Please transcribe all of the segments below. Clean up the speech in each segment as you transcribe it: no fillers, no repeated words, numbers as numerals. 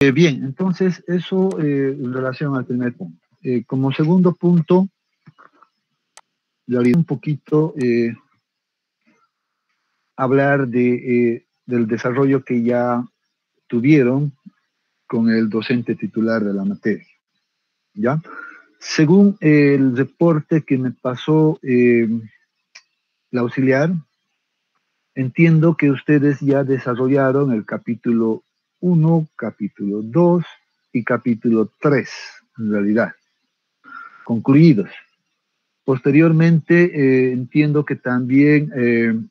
Bien, entonces eso en relación al primer punto. Como segundo punto, un poquito hablar del desarrollo que ya tuvieron con el docente titular de la materia, ¿ya? Según el reporte que me pasó la auxiliar, entiendo que ustedes ya desarrollaron el capítulo 1, capítulo 2 y capítulo 3, en realidad, concluidos. Posteriormente, entiendo que también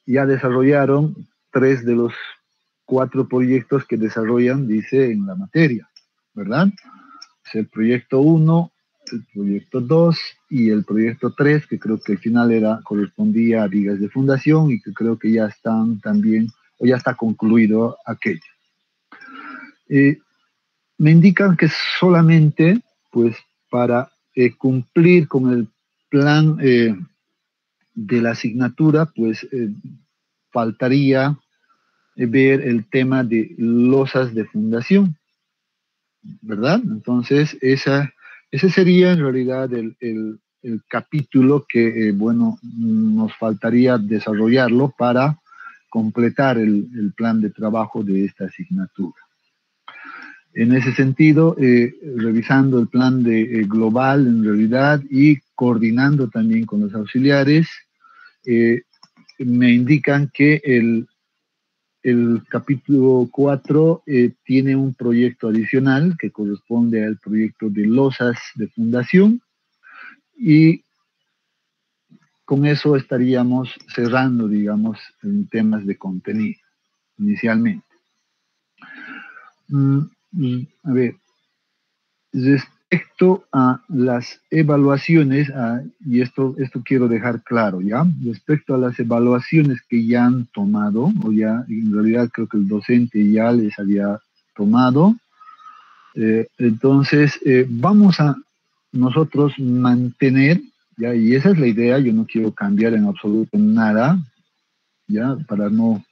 ya desarrollaron 3 de los 4 proyectos que desarrollan, dice, en la materia, ¿verdad? Es el proyecto 1, el proyecto 2 y el proyecto 3, que creo que al final correspondía a vigas de fundación y que creo que ya están también, o ya está concluido aquello. Me indican que solamente, pues, para cumplir con el plan de la asignatura, pues, faltaría ver el tema de losas de fundación, ¿verdad? Entonces, ese sería en realidad el capítulo que, bueno, nos faltaría desarrollarlo para completar el plan de trabajo de esta asignatura. En ese sentido, revisando el plan global en realidad y coordinando también con los auxiliares, me indican que el capítulo 4 tiene un proyecto adicional que corresponde al proyecto de losas de fundación y con eso estaríamos cerrando, digamos, en temas de contenido inicialmente. A ver, respecto a las evaluaciones, y esto quiero dejar claro, ¿ya? Respecto a las evaluaciones que ya han tomado, o ya en realidad creo que el docente ya les había tomado, entonces vamos a nosotros mantener, ¿ya? Y esa es la idea, yo no quiero cambiar en absoluto nada, ¿ya? Para no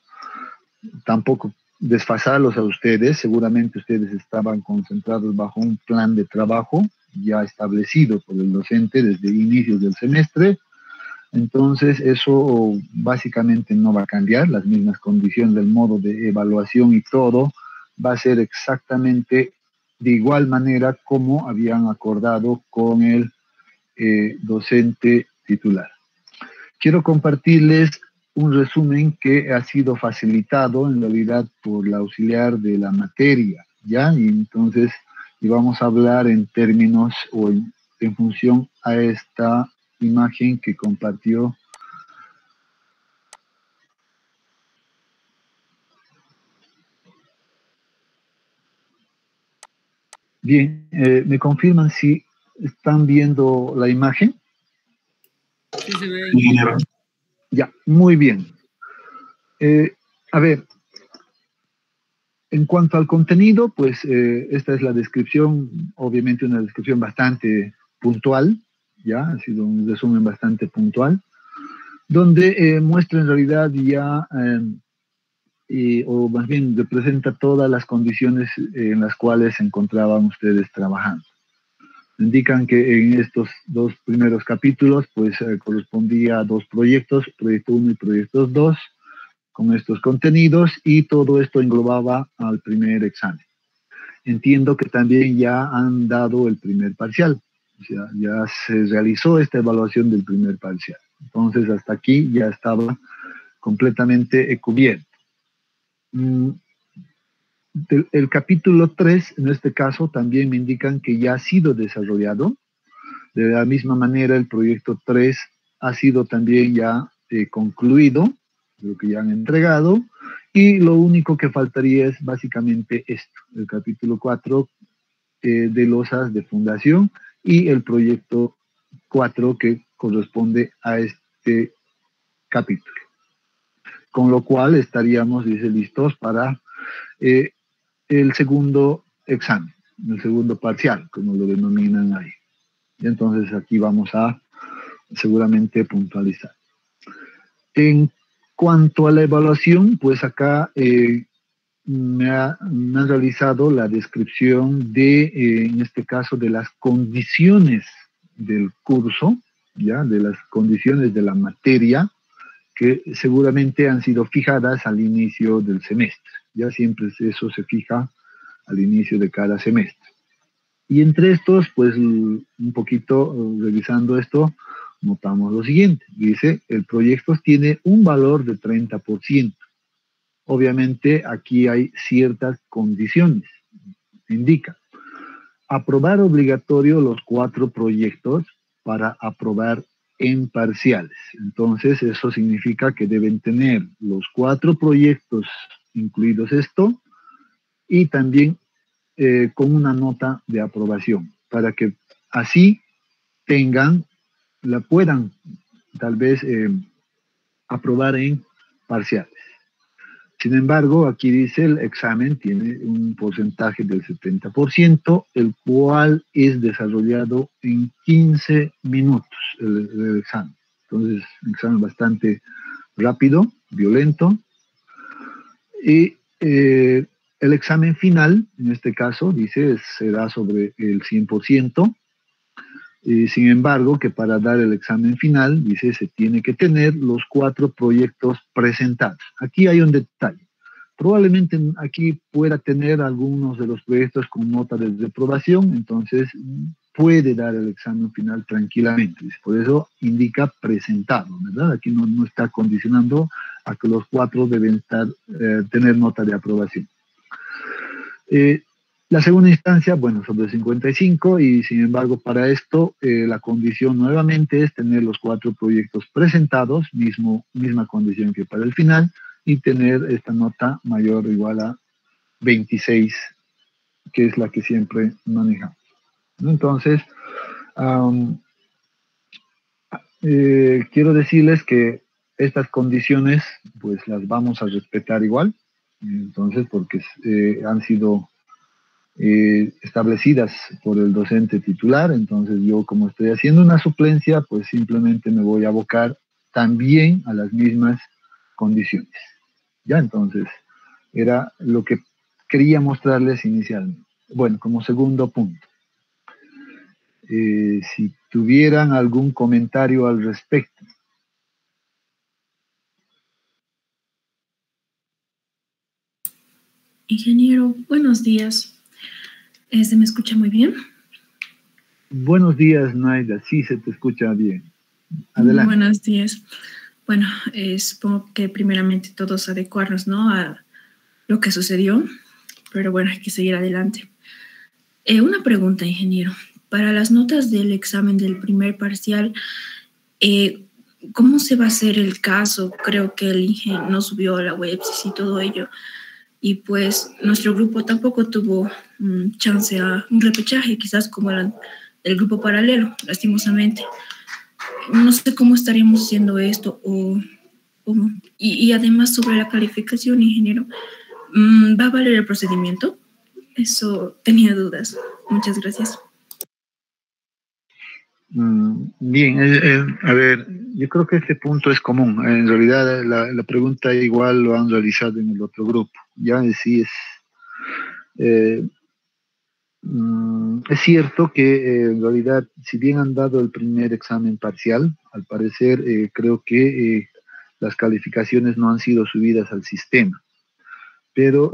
tampoco desfasarlos a ustedes, seguramente ustedes estaban concentrados bajo un plan de trabajo ya establecido por el docente desde inicios del semestre, entonces eso básicamente no va a cambiar, las mismas condiciones del modo de evaluación y todo va a ser exactamente de igual manera como habían acordado con el docente titular. Quiero compartirles un resumen que ha sido facilitado en realidad por la auxiliar de la materia, ¿ya? Y entonces y vamos a hablar en términos o en función a esta imagen que compartió. Bien, ¿me confirman si están viendo la imagen? Sí, se ve. Ya, muy bien. A ver, en cuanto al contenido, pues esta es la descripción, obviamente una descripción bastante puntual, ya, ha sido un resumen bastante puntual, donde muestra en realidad ya, o más bien representa todas las condiciones en las cuales se encontraban ustedes trabajando. Indican que en estos 2 primeros capítulos, pues correspondía a 2 proyectos, proyecto 1 y proyecto 2, con estos contenidos y todo esto englobaba al primer examen. Entiendo que también ya han dado el primer parcial, o sea, ya se realizó esta evaluación del primer parcial. Entonces, hasta aquí ya estaba completamente cubierto. El capítulo 3, en este caso, también me indican que ya ha sido desarrollado. De la misma manera, el proyecto 3 ha sido también ya concluido, lo que ya han entregado, y lo único que faltaría es básicamente esto, el capítulo 4 de losas de fundación y el proyecto 4 que corresponde a este capítulo. Con lo cual estaríamos, dice, listos para el segundo examen, el segundo parcial, como lo denominan ahí. Y entonces aquí vamos a seguramente puntualizar. En cuanto a la evaluación, pues acá me han realizado la descripción de, en este caso, de las condiciones del curso, ya, de las condiciones de la materia, que seguramente han sido fijadas al inicio del semestre. Ya siempre eso se fija al inicio de cada semestre. Y entre estos, pues un poquito revisando esto, notamos lo siguiente. Dice, el proyecto tiene un valor de 30%. Obviamente aquí hay ciertas condiciones. Indica, aprobar obligatorio los 4 proyectos para aprobar en parciales. Entonces, eso significa que deben tener los 4 proyectos, incluidos esto, y también con una nota de aprobación, para que así puedan tal vez aprobar en parciales. Sin embargo, aquí dice el examen tiene un porcentaje del 70%, el cual es desarrollado en 15 minutos el examen. Entonces, un examen bastante rápido, violento. Y el examen final, en este caso, dice, será sobre el 100%. Sin embargo, que para dar el examen final, dice, se tiene que tener los 4 proyectos presentados. Aquí hay un detalle. Probablemente aquí pueda tener algunos de los proyectos con nota de reprobación, entonces puede dar el examen final tranquilamente. Por eso indica presentado, ¿verdad? Aquí no está condicionando a que los 4 deben tener nota de aprobación. La segunda instancia, bueno, sobre 55, y sin embargo para esto la condición nuevamente es tener los 4 proyectos presentados, misma condición que para el final, y tener esta nota mayor o igual a 26, que es la que siempre manejamos. Entonces, quiero decirles que estas condiciones pues las vamos a respetar igual, entonces porque han sido establecidas por el docente titular, entonces yo como estoy haciendo una suplencia, pues simplemente me voy a abocar también a las mismas condiciones. Ya, entonces, era lo que quería mostrarles inicialmente. Bueno, como segundo punto, si tuvieran algún comentario al respecto. Ingeniero, buenos días. ¿Se me escucha muy bien? Buenos días, Naida. Sí, se te escucha bien. Adelante. Buenos días. Bueno, supongo que primeramente todos adecuarnos, ¿no?, a lo que sucedió, pero bueno, hay que seguir adelante. Una pregunta, ingeniero. Para las notas del examen del primer parcial, ¿cómo se va a hacer el caso? Creo que el ingeniero no subió a la web y todo ello. Y pues nuestro grupo tampoco tuvo chance a un repechaje, quizás como el grupo paralelo, lastimosamente. No sé cómo estaríamos haciendo esto y además sobre la calificación, ingeniero, ¿va a valer el procedimiento? Eso tenía dudas. Muchas gracias. Bien, a ver, yo creo que este punto es común. En realidad la pregunta igual lo han realizado en el otro grupo. Ya sí es cierto que en realidad, si bien han dado el primer examen parcial, al parecer creo que las calificaciones no han sido subidas al sistema. Pero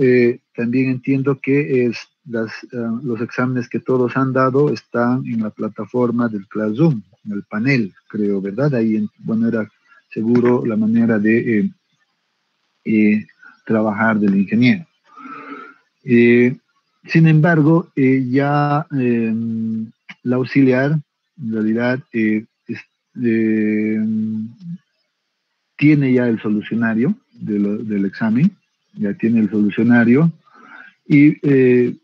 también entiendo que los exámenes que todos han dado están en la plataforma del Classroom, en el panel, creo, ¿verdad? Ahí, bueno, era seguro la manera de trabajar del ingeniero. Sin embargo, ya la auxiliar, en realidad, tiene ya el solucionario del examen, ya tiene el solucionario, y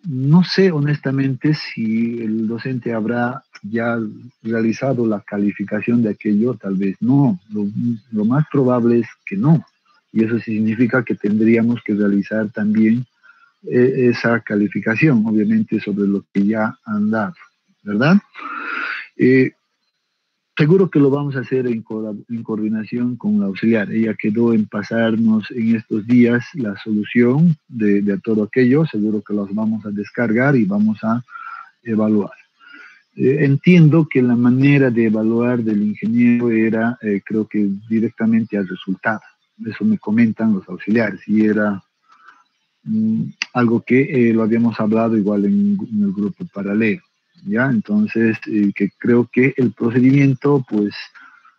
no sé honestamente si el docente habrá ya realizado la calificación de aquello, tal vez no, lo más probable es que no, y eso significa que tendríamos que realizar también esa calificación, obviamente sobre lo que ya han dado, ¿verdad? seguro que lo vamos a hacer en coordinación con la auxiliar. Ella quedó en pasarnos en estos días la solución de todo aquello. Seguro que los vamos a descargar y vamos a evaluar. Entiendo que la manera de evaluar del ingeniero era, creo que directamente al resultado. Eso me comentan los auxiliares y era algo que lo habíamos hablado igual en el grupo paralelo, ¿ya? Entonces, que creo que el procedimiento, pues,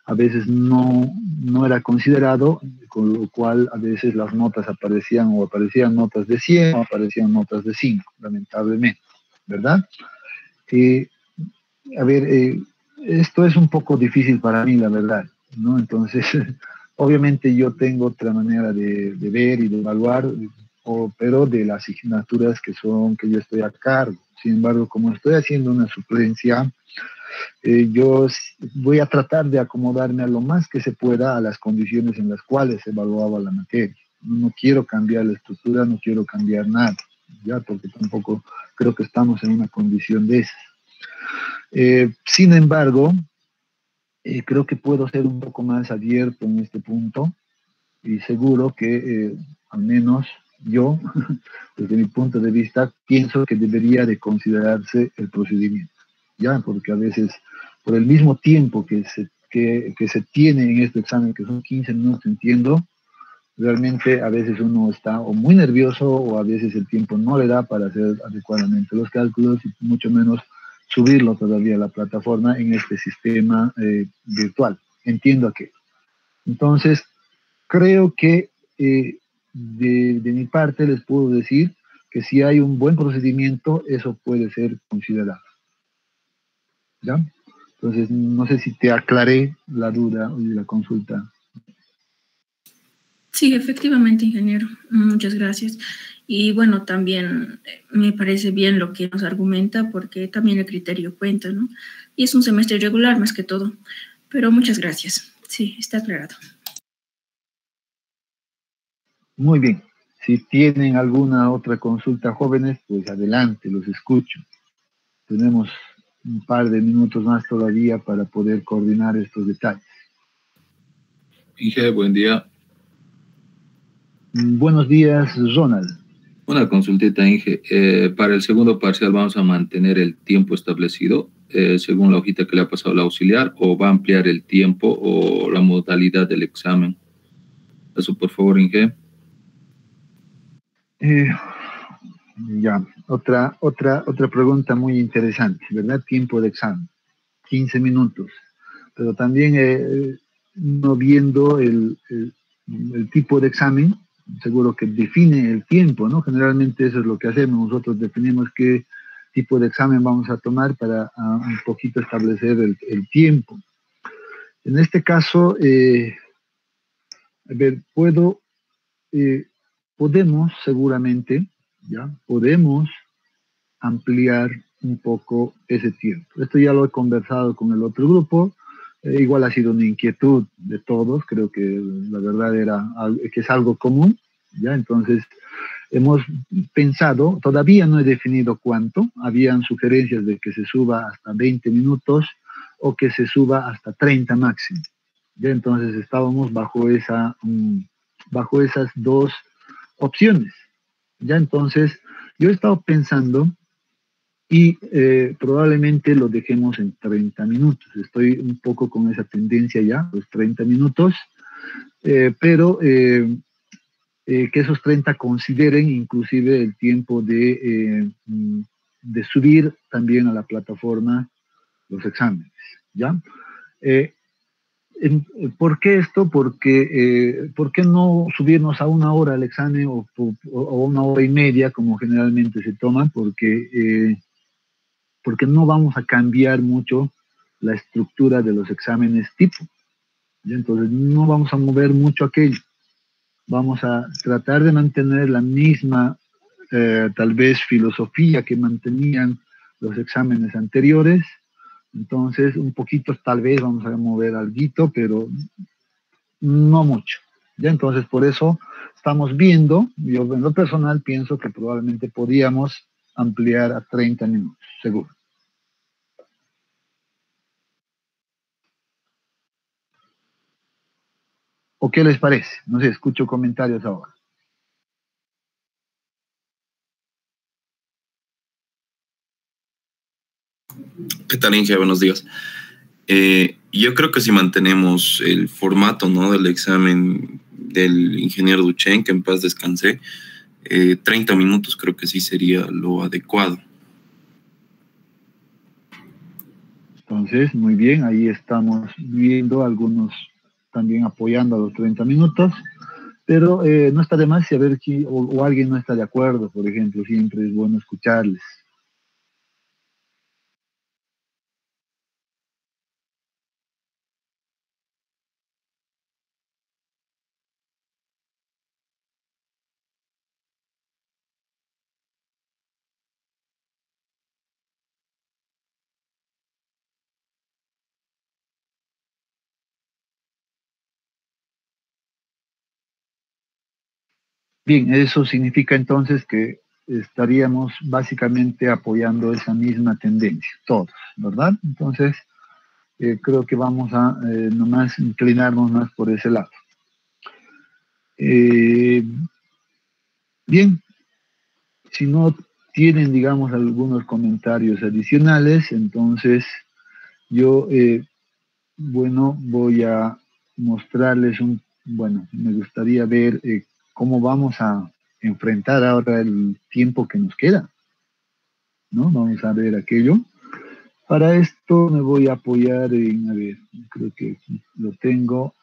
a veces no era considerado, con lo cual a veces las notas aparecían notas de 100 o aparecían notas de 5, lamentablemente, ¿verdad? A ver, esto es un poco difícil para mí, la verdad, ¿no? Entonces, obviamente yo tengo otra manera de ver y de evaluar, pero de las asignaturas que yo estoy a cargo. Sin embargo, como estoy haciendo una suplencia, yo voy a tratar de acomodarme a lo más que se pueda a las condiciones en las cuales se evaluaba la materia. No quiero cambiar la estructura, no quiero cambiar nada, ya, porque tampoco creo que estamos en una condición de esas. Sin embargo, creo que puedo ser un poco más abierto en este punto y seguro que al menos yo, desde mi punto de vista, pienso que debería de considerarse el procedimiento, ¿ya? Porque a veces, por el mismo tiempo que se tiene en este examen, que son 15 minutos, entiendo, realmente a veces uno está o muy nervioso o a veces el tiempo no le da para hacer adecuadamente los cálculos y mucho menos subirlo todavía a la plataforma en este sistema virtual. Entiendo que. Entonces, creo que de mi parte les puedo decir que si hay un buen procedimiento, eso puede ser considerado. ¿Ya? Entonces, no sé si te aclaré la duda y la consulta. Sí, efectivamente, ingeniero. Muchas gracias. Y bueno, también me parece bien lo que nos argumenta porque también el criterio cuenta, ¿no? Y es un semestre irregular más que todo. Pero muchas gracias. Sí, está aclarado. Muy bien. Si tienen alguna otra consulta, jóvenes, pues adelante, los escucho. Tenemos un par de minutos más todavía para poder coordinar estos detalles. Inge, buen día. Buenos días, Ronald. Una consultita, Inge. Para el segundo parcial, ¿vamos a mantener el tiempo establecido según la hojita que le ha pasado el auxiliar o va a ampliar el tiempo o la modalidad del examen? Eso, por favor, Inge. Ya, otra pregunta muy interesante, ¿verdad? Tiempo de examen, 15 minutos. Pero también no viendo el tipo de examen, seguro que define el tiempo, ¿no? Generalmente eso es lo que hacemos, nosotros definimos qué tipo de examen vamos a tomar para un poquito establecer el tiempo. En este caso, a ver, podemos seguramente, ¿ya? Podemos ampliar un poco ese tiempo. Esto ya lo he conversado con el otro grupo, igual ha sido una inquietud de todos, creo que la verdad que es algo común, ¿ya? Entonces, hemos pensado, todavía no he definido cuánto, habían sugerencias de que se suba hasta 20 minutos o que se suba hasta 30 máximo, ¿ya? Entonces, estábamos bajo esas dos opciones, ¿ya? Entonces, yo he estado pensando y probablemente lo dejemos en 30 minutos. Estoy un poco con esa tendencia ya, los 30 minutos, pero que esos 30 consideren inclusive el tiempo de subir también a la plataforma los exámenes, ¿ya? ¿Por qué esto? Porque, ¿por qué no subirnos a 1 hora al examen o 1 hora y media como generalmente se toma? Porque no vamos a cambiar mucho la estructura de los exámenes tipo. ¿Ya? Entonces no vamos a mover mucho aquello. Vamos a tratar de mantener la misma, tal vez, filosofía que mantenían los exámenes anteriores. Entonces, un poquito tal vez vamos a mover algo, pero no mucho. ¿Ya? Entonces, por eso estamos viendo, yo en lo personal pienso que probablemente podríamos ampliar a 30 minutos, seguro. ¿O qué les parece? No sé, escucho comentarios ahora. ¿Qué tal, Inge? Buenos días. Yo creo que si mantenemos el formato, ¿no?, del examen del ingeniero Duchen, que en paz descanse, 30 minutos creo que sí sería lo adecuado. Entonces, muy bien, ahí estamos viendo algunos también apoyando a los 30 minutos, pero no está de más saber si o alguien no está de acuerdo, por ejemplo, siempre es bueno escucharles. Bien, eso significa entonces que estaríamos básicamente apoyando esa misma tendencia, todos, ¿verdad? Entonces, creo que vamos a nomás inclinarnos más por ese lado. Bien, si no tienen, digamos, algunos comentarios adicionales, entonces yo, bueno, voy a mostrarles bueno, me gustaría ver cómo vamos a enfrentar ahora el tiempo que nos queda, ¿no? Vamos a ver aquello. Para esto me voy a apoyar en, a ver, creo que lo tengo.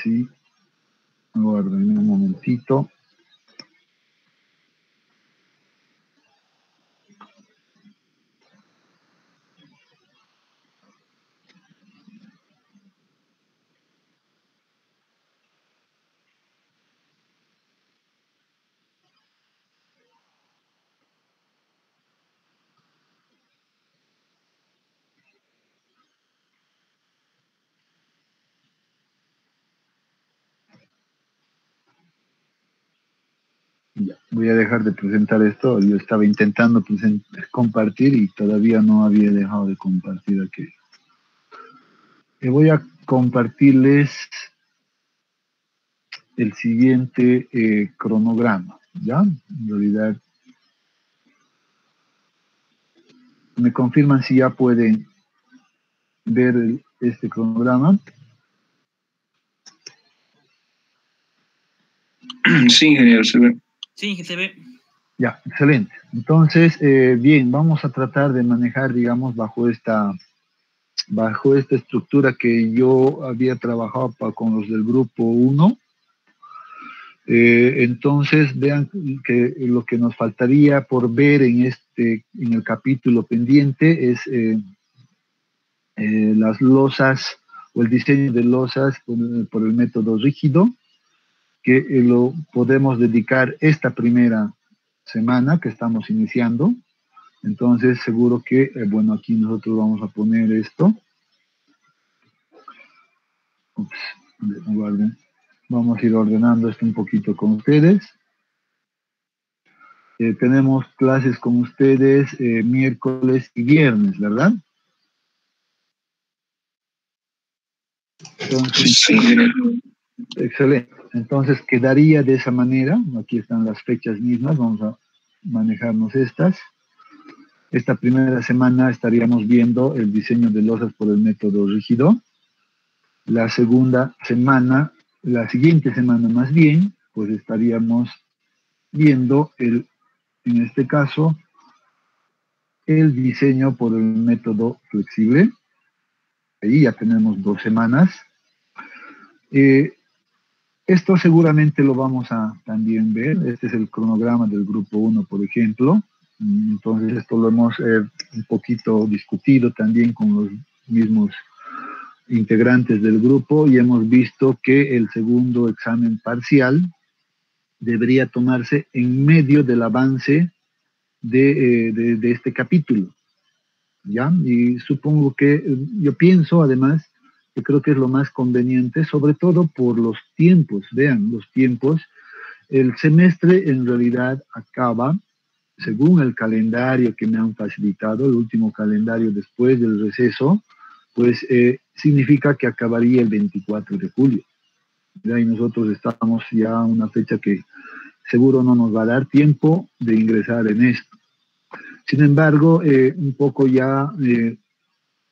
Sí, aguarden un momentito. Ya, voy a dejar de presentar esto. Yo estaba intentando compartir y todavía no había dejado de compartir aquello. Voy a compartirles el siguiente cronograma, ¿ya? En realidad, me confirman si ya pueden ver este cronograma. Sí, ingeniero, se ve. Sí, se ve. Ya, excelente. Entonces, bien, vamos a tratar de manejar, digamos, bajo esta estructura que yo había trabajado con los del grupo 1. Entonces, vean que lo que nos faltaría por ver en el capítulo pendiente es las losas o el diseño de losas por el método rígido, que lo podemos dedicar esta primera semana que estamos iniciando. Entonces, seguro que, bueno, aquí nosotros vamos a poner esto. Ups, guarden. Vamos a ir ordenando esto un poquito con ustedes. Tenemos clases con ustedes miércoles y viernes, ¿verdad? Entonces, Sí. Excelente. Entonces quedaría de esa manera. Aquí están las fechas mismas. Vamos a manejarnos estas. Esta primera semana estaríamos viendo el diseño de losas por el método rígido. La segunda semana, la siguiente semana más bien, pues estaríamos viendo en este caso, el diseño por el método flexible. Ahí ya tenemos 2 semanas. Esto seguramente lo vamos a también ver. Este es el cronograma del grupo 1, por ejemplo. Entonces esto lo hemos un poquito discutido también con los mismos integrantes del grupo y hemos visto que el segundo examen parcial debería tomarse en medio del avance de este capítulo, ¿ya? Y supongo que, yo pienso además, que creo que es lo más conveniente, sobre todo por los tiempos. Vean, los tiempos. El semestre en realidad acaba, según el calendario que me han facilitado, el último calendario después del receso, pues significa que acabaría el 24 de julio. ¿Ya? Y nosotros estamos ya a una fecha que seguro no nos va a dar tiempo de ingresar en esto. Sin embargo, un poco ya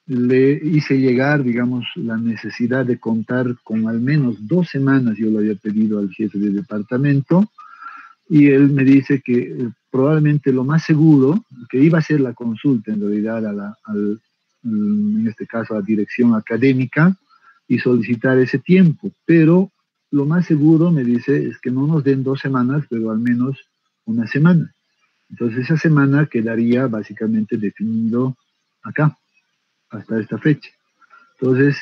le hice llegar, digamos, la necesidad de contar con al menos 2 semanas, yo lo había pedido al jefe de departamento, y él me dice que probablemente lo más seguro, que iba a ser la consulta en realidad en este caso a la dirección académica, y solicitar ese tiempo, pero lo más seguro, me dice, es que no nos den 2 semanas, pero al menos 1 semana. Entonces esa semana quedaría básicamente definido acá, hasta esta fecha. Entonces,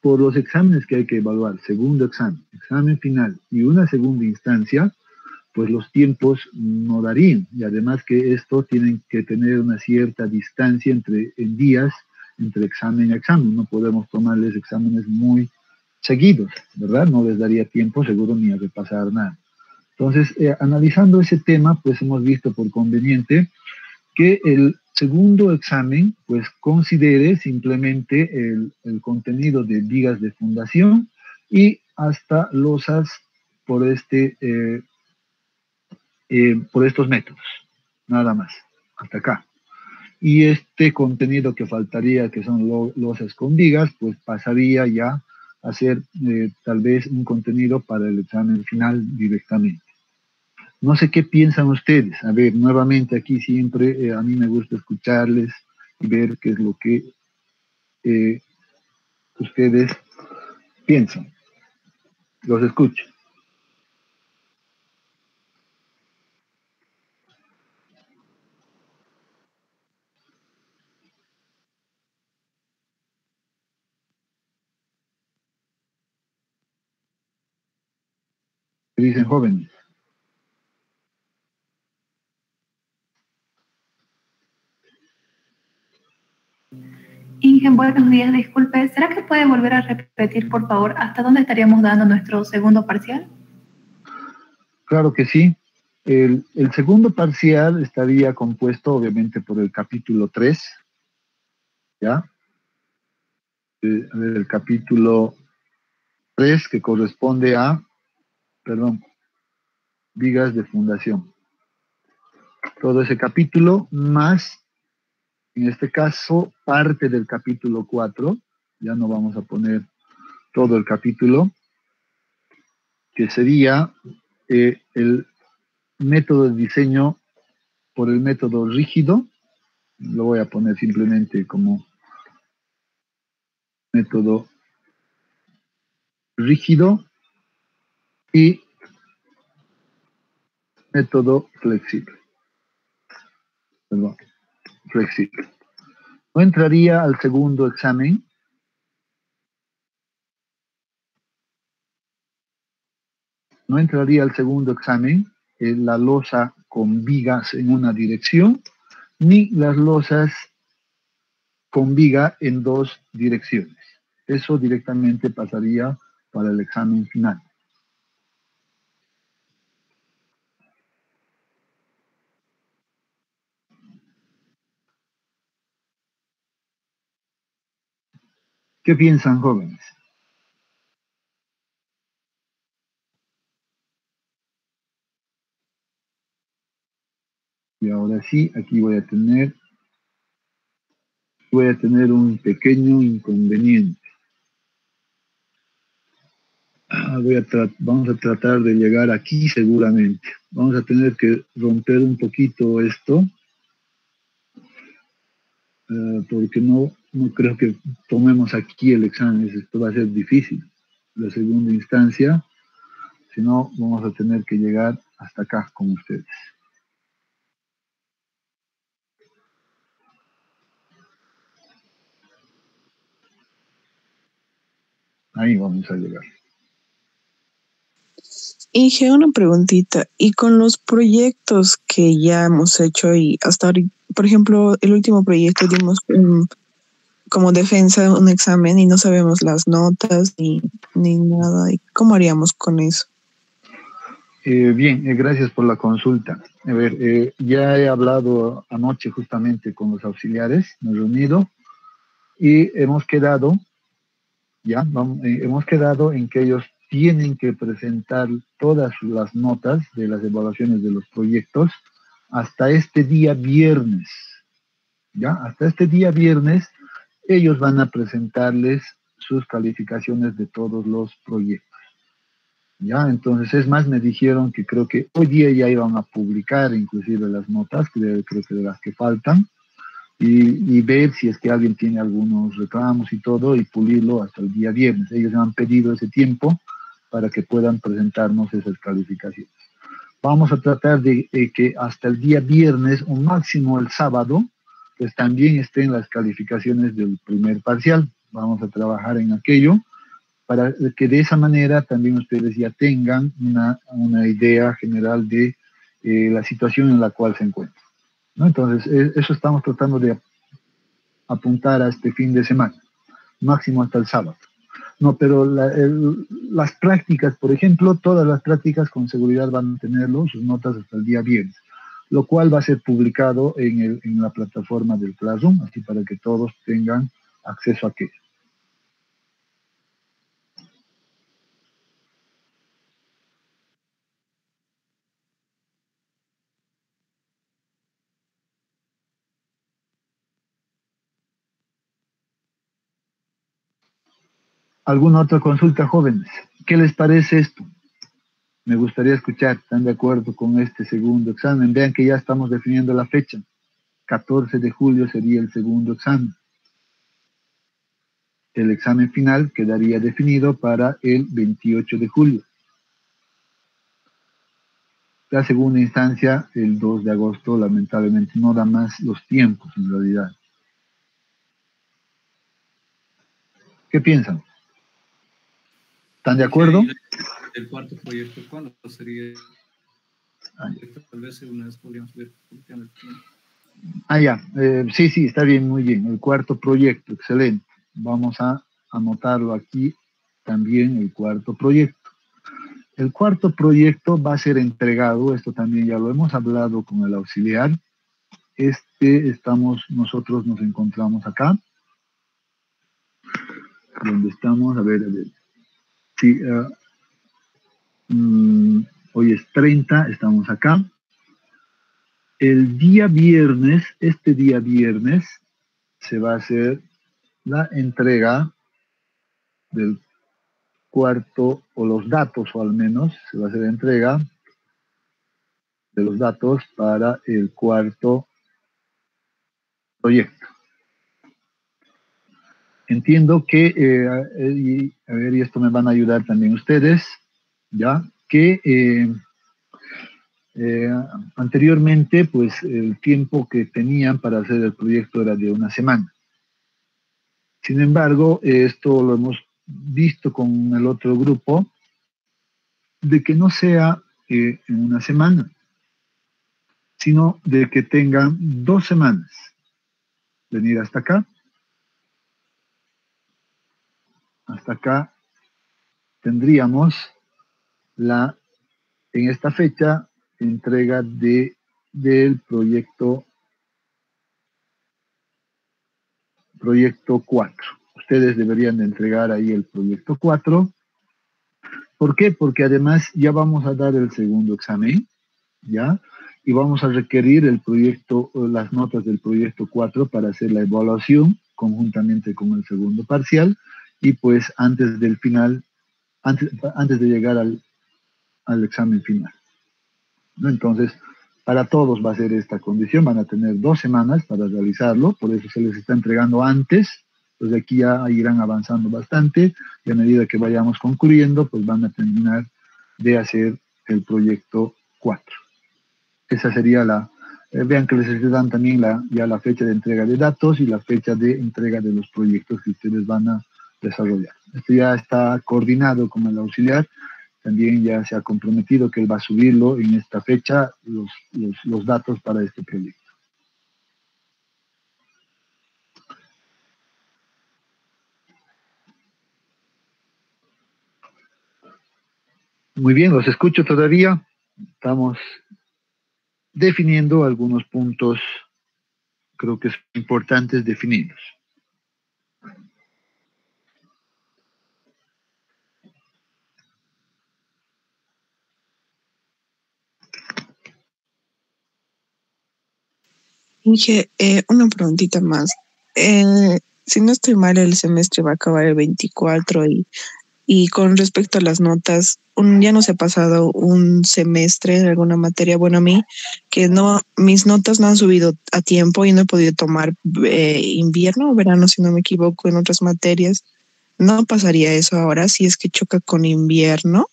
por los exámenes que hay que evaluar, segundo examen, examen final y una segunda instancia, pues los tiempos no darían. Y además que esto tienen que tener una cierta distancia en días entre examen y examen. No podemos tomarles exámenes muy seguidos, ¿verdad? No les daría tiempo seguro ni a repasar nada. Entonces, analizando ese tema, pues hemos visto por conveniente que el segundo examen, pues considere simplemente el contenido de vigas de fundación y hasta losas por por estos métodos, nada más, hasta acá. Y este contenido que faltaría, que son losas con vigas, pues pasaría ya a ser tal vez un contenido para el examen final directamente. No sé qué piensan ustedes. A ver, nuevamente aquí siempre a mí me gusta escucharles y ver qué es lo que ustedes piensan. Los escucho. ¿Qué dicen jóvenes? Ingen, buenos días, disculpe, ¿será que puede volver a repetir, por favor, hasta dónde estaríamos dando nuestro segundo parcial? Claro que sí. El segundo parcial estaría compuesto, obviamente, por el capítulo 3, ¿ya? A ver, el capítulo 3 que corresponde a, vigas de fundación. Todo ese capítulo más, en este caso, parte del capítulo 4, ya no vamos a poner todo el capítulo, que sería el método de diseño por el método rígido, lo voy a poner simplemente como método rígido y método flexible. Perdón, flexible. No entraría al segundo examen. No entraría al segundo examen la losa con vigas en una dirección, ni las losas con viga en 2 direcciones. Eso directamente pasaría para el examen final. ¿Qué piensan, jóvenes? Y ahora sí, aquí voy a tener un pequeño inconveniente. Vamos a tratar de llegar aquí seguramente. Vamos a tener que romper un poquito esto, porque no creo que tomemos aquí el examen. Esto va a ser difícil. La segunda instancia, si no, vamos a tener que llegar hasta acá con ustedes. Ahí vamos a llegar. Inge, una preguntita. Y con los proyectos que ya hemos hecho y hasta ahora, por ejemplo, el último proyecto dimos como defensa un examen y no sabemos las notas ni nada. ¿Y cómo haríamos con eso? Bien, gracias por la consulta. A ver, ya he hablado anoche justamente con los auxiliares, me he reunido Y hemos quedado, hemos quedado en que ellos tienen que presentar todas las notas de las evaluaciones de los proyectos hasta este día viernes. ¿Ya? Hasta este día viernes ellos van a presentarles sus calificaciones de todos los proyectos. ¿Ya? Entonces, es más, me dijeron que creo que hoy día ya iban a publicar inclusive las notas, creo que de las que faltan, y ver si es que alguien tiene algunos reclamos y todo, y pulirlo hasta el día viernes. Ellos han pedido ese tiempo para que puedan presentarnos esas calificaciones. Vamos a tratar de que hasta el día viernes, o máximo el sábado, pues también estén las calificaciones del primer parcial. Vamos a trabajar en aquello, para que de esa manera también ustedes ya tengan una idea general de la situación en la cual se encuentran, ¿no? Entonces, eso estamos tratando de apuntar a este fin de semana, máximo hasta el sábado. No, pero las prácticas, por ejemplo, todas las prácticas con seguridad van a tenerlo, sus notas hasta el día viernes, lo cual va a ser publicado en la plataforma del Classroom, así para que todos tengan acceso a aquello. ¿Alguna otra consulta, jóvenes? ¿Qué les parece esto? Me gustaría escuchar. ¿Están de acuerdo con este segundo examen? Vean que ya estamos definiendo la fecha. 14 de julio sería el segundo examen. El examen final quedaría definido para el 28 de julio. La segunda instancia, el 2 de agosto, lamentablemente no da más los tiempos en realidad. ¿Qué piensan? ¿Están de acuerdo? El cuarto proyecto, ¿cuándo sería? Tal vez una vez podríamos ver el tiempo. Ya. Sí, está bien, muy bien. El cuarto proyecto, excelente. Vamos a anotarlo aquí también, el cuarto proyecto. El cuarto proyecto va a ser entregado, esto también ya lo hemos hablado con el auxiliar. Nosotros nos encontramos acá. ¿Dónde estamos? A ver. Sí, hoy es 30, estamos acá. El día viernes, este día viernes, se va a hacer la entrega del cuarto, o los datos, o al menos, se va a hacer entrega de los datos para el cuarto proyecto. Entiendo que, y esto me van a ayudar también ustedes, ya, que anteriormente, pues, el tiempo que tenían para hacer el proyecto era de una semana. Sin embargo, esto lo hemos visto con el otro grupo, de que no sea en una semana, sino de que tengan 2 semanas. Venir hasta acá. Hasta acá tendríamos en esta fecha, entrega del proyecto 4. Ustedes deberían de entregar ahí el proyecto 4. ¿Por qué? Porque además ya vamos a dar el segundo examen, ¿ya? Y vamos a requerir las notas del proyecto 4 para hacer la evaluación conjuntamente con el segundo parcial, y pues antes del final, antes de llegar al examen final, ¿no? Entonces, para todos va a ser esta condición, van a tener 2 semanas para realizarlo, por eso se les está entregando antes, pues de aquí ya irán avanzando bastante, y a medida que vayamos concluyendo, pues van a terminar de hacer el proyecto 4. Esa sería vean que les dan también ya la fecha de entrega de datos y la fecha de entrega de los proyectos que ustedes van a desarrollar. Esto ya está coordinado con el auxiliar, también ya se ha comprometido que él va a subirlo en esta fecha, los datos para este proyecto. Muy bien, los escucho todavía. Estamos definiendo algunos puntos, creo que son importantes definirlos. Inge, una preguntita más. Si no estoy mal, el semestre va a acabar el 24 y con respecto a las notas, ya nos he pasado un semestre de alguna materia, bueno, a mí, que no, mis notas no han subido a tiempo y no he podido tomar invierno o verano, si no me equivoco, en otras materias. ¿No pasaría eso ahora si es que choca con invierno?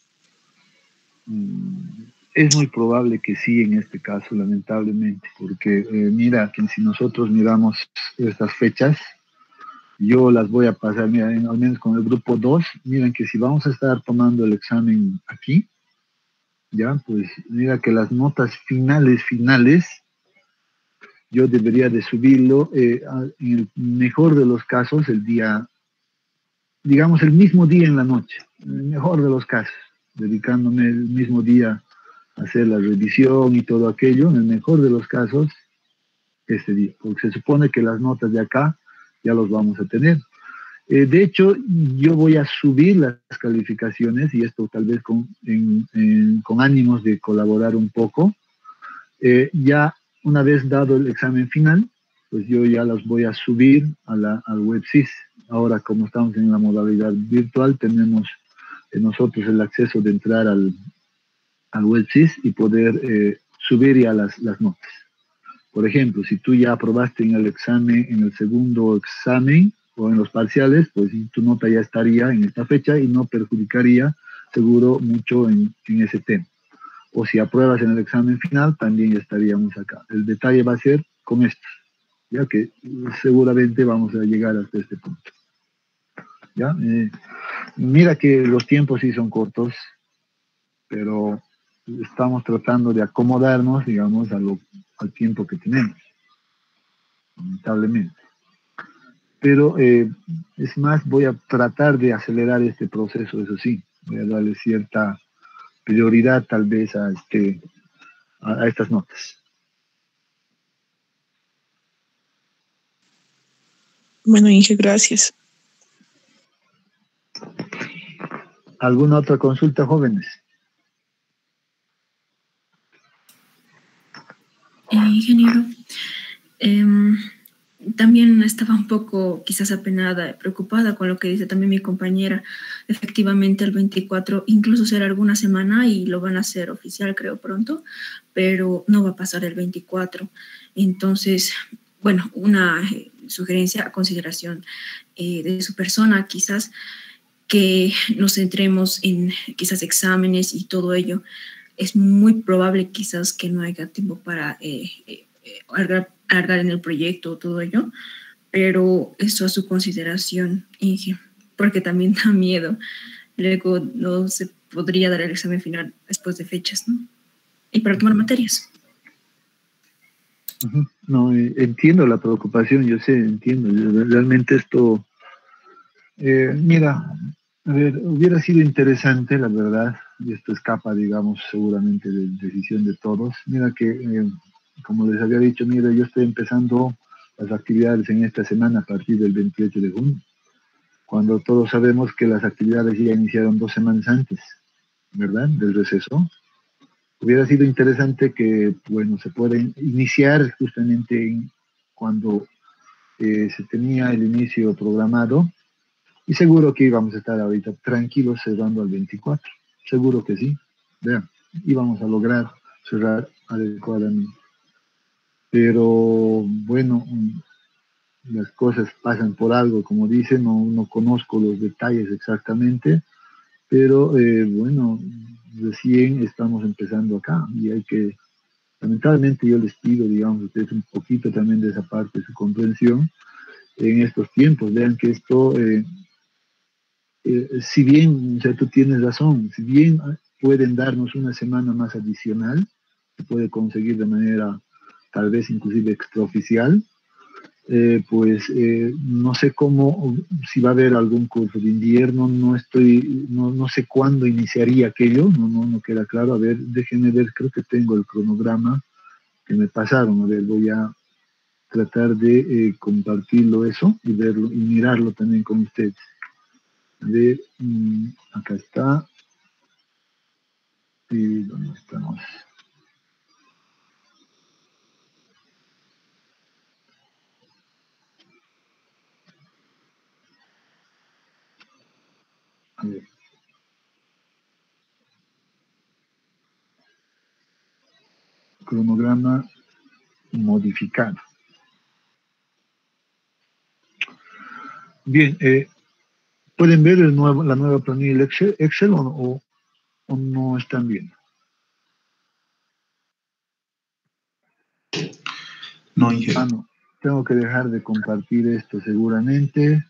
Es muy probable que sí en este caso, lamentablemente, porque mira, que si nosotros miramos estas fechas, yo las voy a pasar, mira, al menos con el grupo 2, miren que si vamos a estar tomando el examen aquí, ya, pues mira que las notas finales, yo debería de subirlo en el mejor de los casos el día, digamos el mismo día en la noche, en el mejor de los casos, dedicándome el mismo día a hacer la revisión y todo aquello, en el mejor de los casos, este día, porque se supone que las notas de acá ya los vamos a tener. De hecho, yo voy a subir las calificaciones y esto tal vez con ánimos de colaborar un poco. Ya una vez dado el examen final, pues yo ya los voy a subir al WebSys. Ahora, como estamos en la modalidad virtual, tenemos nosotros el acceso de entrar al WebSys y poder subir ya las notas. Por ejemplo, si tú ya aprobaste en el examen, en el segundo examen o en los parciales, pues tu nota ya estaría en esta fecha y no perjudicaría seguro mucho en ese tema. O si apruebas en el examen final, también ya estaríamos acá. El detalle va a ser con esto, ya que seguramente vamos a llegar hasta este punto. ¿Ya? Mira que los tiempos sí son cortos, pero estamos tratando de acomodarnos, digamos, al tiempo que tenemos, lamentablemente. Pero es más, voy a tratar de acelerar este proceso, eso sí, voy a darle cierta prioridad tal vez a estas notas. Bueno, Inge, gracias. ¿Alguna otra consulta, jóvenes? Ingeniero, también estaba un poco quizás apenada, preocupada con lo que dice también mi compañera. Efectivamente, el 24 incluso será alguna semana y lo van a hacer oficial, creo, pronto, pero no va a pasar el 24. Entonces, bueno, una sugerencia, consideración de su persona, quizás que nos centremos en quizás exámenes y todo ello. Es muy probable quizás que no haya tiempo para alargar en el proyecto o todo ello, pero eso a su consideración, Inge, porque también da miedo. Luego no se podría dar el examen final después de fechas, ¿no? Y para tomar materias. No, entiendo la preocupación, yo sé, entiendo. Realmente esto, mira, a ver, hubiera sido interesante, la verdad, y esto escapa, digamos, seguramente de decisión de todos. Mira que, como les había dicho, mira, yo estoy empezando las actividades en esta semana a partir del 28 de junio, cuando todos sabemos que las actividades ya iniciaron 2 semanas antes, ¿verdad?, del receso. Hubiera sido interesante que, bueno, se pueda iniciar justamente cuando se tenía el inicio programado, y seguro que íbamos a estar ahorita tranquilos cerrando al 24, seguro que sí, vean, íbamos a lograr cerrar adecuadamente. Pero bueno, las cosas pasan por algo, como dicen, no conozco los detalles exactamente, pero bueno, recién estamos empezando acá y hay que, lamentablemente yo les pido, digamos, ustedes un poquito también de esa parte, su comprensión en estos tiempos. Vean que esto, si bien, o sea, tú tienes razón, si bien pueden darnos una semana más adicional, se puede conseguir de manera tal vez inclusive extraoficial, pues no sé cómo, si va a haber algún curso de invierno, no sé cuándo iniciaría aquello, no queda claro. A ver, déjenme ver, creo que tengo el cronograma que me pasaron. A ver, voy a tratar de compartirlo eso y verlo y mirarlo también con ustedes. A ver, acá está. ¿Y dónde estamos? A ver. Cronograma modificado. Bien, ¿pueden ver la nueva planilla Excel o no están viendo? No, Inge. No. Tengo que dejar de compartir esto seguramente,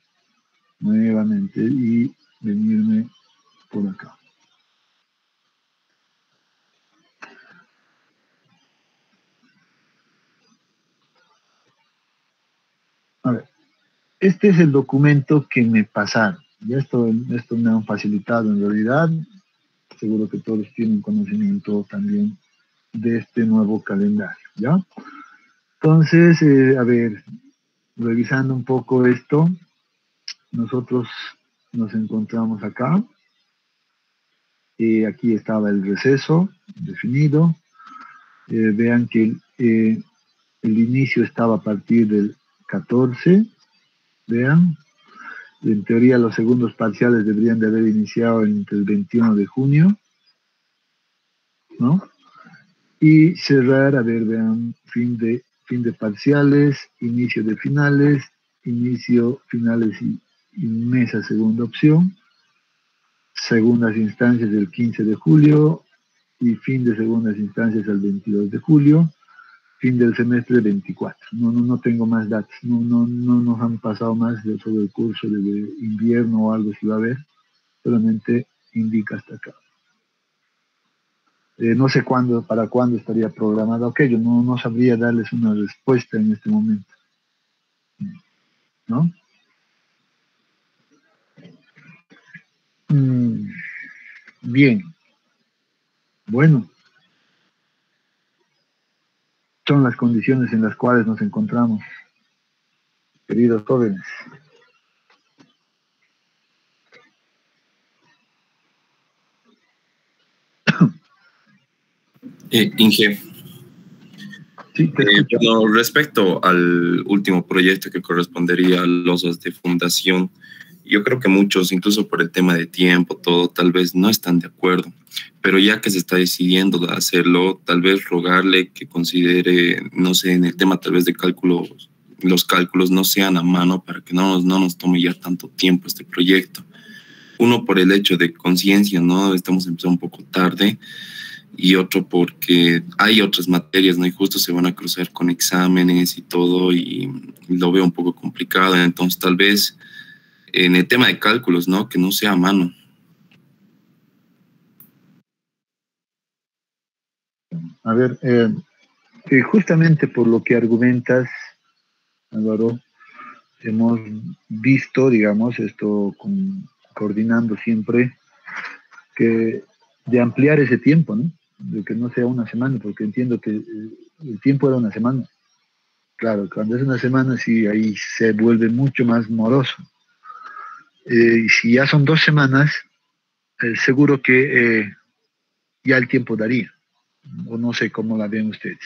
nuevamente, y venirme por acá. A ver, este es el documento que me pasaron. Y esto me han facilitado en realidad. Seguro que todos tienen conocimiento también de este nuevo calendario, ¿ya? Entonces, a ver, revisando un poco esto, nosotros nos encontramos acá. Aquí estaba el receso definido. Vean que el inicio estaba a partir del 14. Vean. En teoría, los segundos parciales deberían de haber iniciado entre el 21 de junio, ¿no? Y cerrar, a ver, vean, fin de parciales, inicio de finales, inicio, finales y mesa, segunda opción, segundas instancias del 15 de julio y fin de segundas instancias al 22 de julio, fin del semestre 24. No tengo más datos, no nos han pasado más sobre el curso de invierno o algo si va a haber, solamente indica hasta acá. No sé para cuándo estaría programado aquello, no sabría darles una respuesta en este momento, ¿no? Bien, bueno, son las condiciones en las cuales nos encontramos, queridos jóvenes. Inge. Sí, te escucho. Bueno, respecto al último proyecto que correspondería a losas de fundación, yo creo que muchos, incluso por el tema de tiempo, todo, tal vez no están de acuerdo, pero ya que se está decidiendo de hacerlo, tal vez rogarle que considere, no sé, en el tema tal vez de cálculos, los cálculos no sean a mano para que no nos tome ya tanto tiempo este proyecto. Uno, por el hecho de conciencia, ¿no? Estamos empezando un poco tarde. Y otro porque hay otras materias, ¿no? Y justo se van a cruzar con exámenes y todo, y lo veo un poco complicado. Entonces, tal vez en el tema de cálculos, ¿no? Que no sea a mano. A ver, justamente por lo que argumentas, Álvaro, hemos visto, digamos, esto coordinando siempre, que de ampliar ese tiempo, ¿no? De que no sea una semana, porque entiendo que el tiempo era una semana. Claro, cuando es una semana, sí, ahí se vuelve mucho más moroso. Y si ya son 2 semanas, seguro que ya el tiempo daría, o no sé cómo la ven ustedes.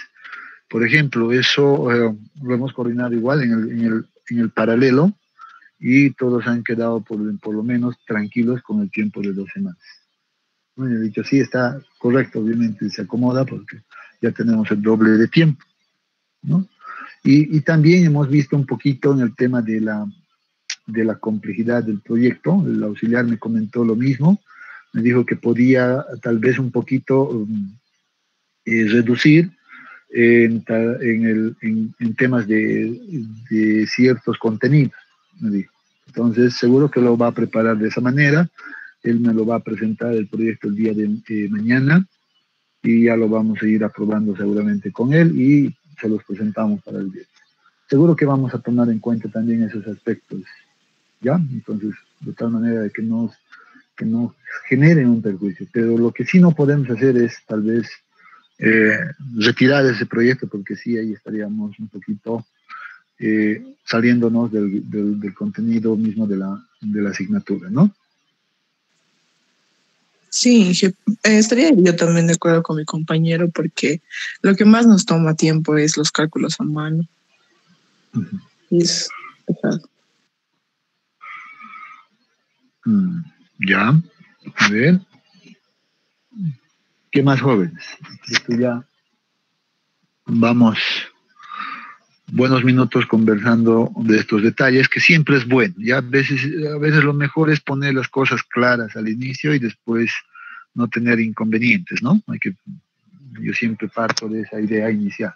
Por ejemplo, eso lo hemos coordinado igual en el paralelo, y todos han quedado por lo menos tranquilos con el tiempo de 2 semanas. Bueno, he dicho, sí, está correcto, obviamente se acomoda porque ya tenemos el doble de tiempo, ¿no? Y también hemos visto un poquito en el tema de la complejidad del proyecto. El auxiliar me comentó lo mismo, me dijo que podía tal vez un poquito reducir en temas de ciertos contenidos, me dijo. Entonces, seguro que lo va a preparar de esa manera. Él me lo va a presentar el proyecto el día de mañana, y ya lo vamos a ir aprobando seguramente con él y se los presentamos para el día. Seguro que vamos a tomar en cuenta también esos aspectos, ¿ya? Entonces, de tal manera de que no generen un perjuicio. Pero lo que sí no podemos hacer es tal vez retirar ese proyecto, porque sí, ahí estaríamos un poquito saliéndonos del contenido mismo de la asignatura, ¿no? Sí, estaría yo también de acuerdo con mi compañero, porque lo que más nos toma tiempo es los cálculos a mano. Uh-huh. Y es pesado. Ya, a ver. ¿Qué más, jóvenes? Esto ya vamos buenos minutos conversando de estos detalles, que siempre es bueno. Ya a veces lo mejor es poner las cosas claras al inicio y después no tener inconvenientes, ¿no? Yo siempre parto de esa idea inicial.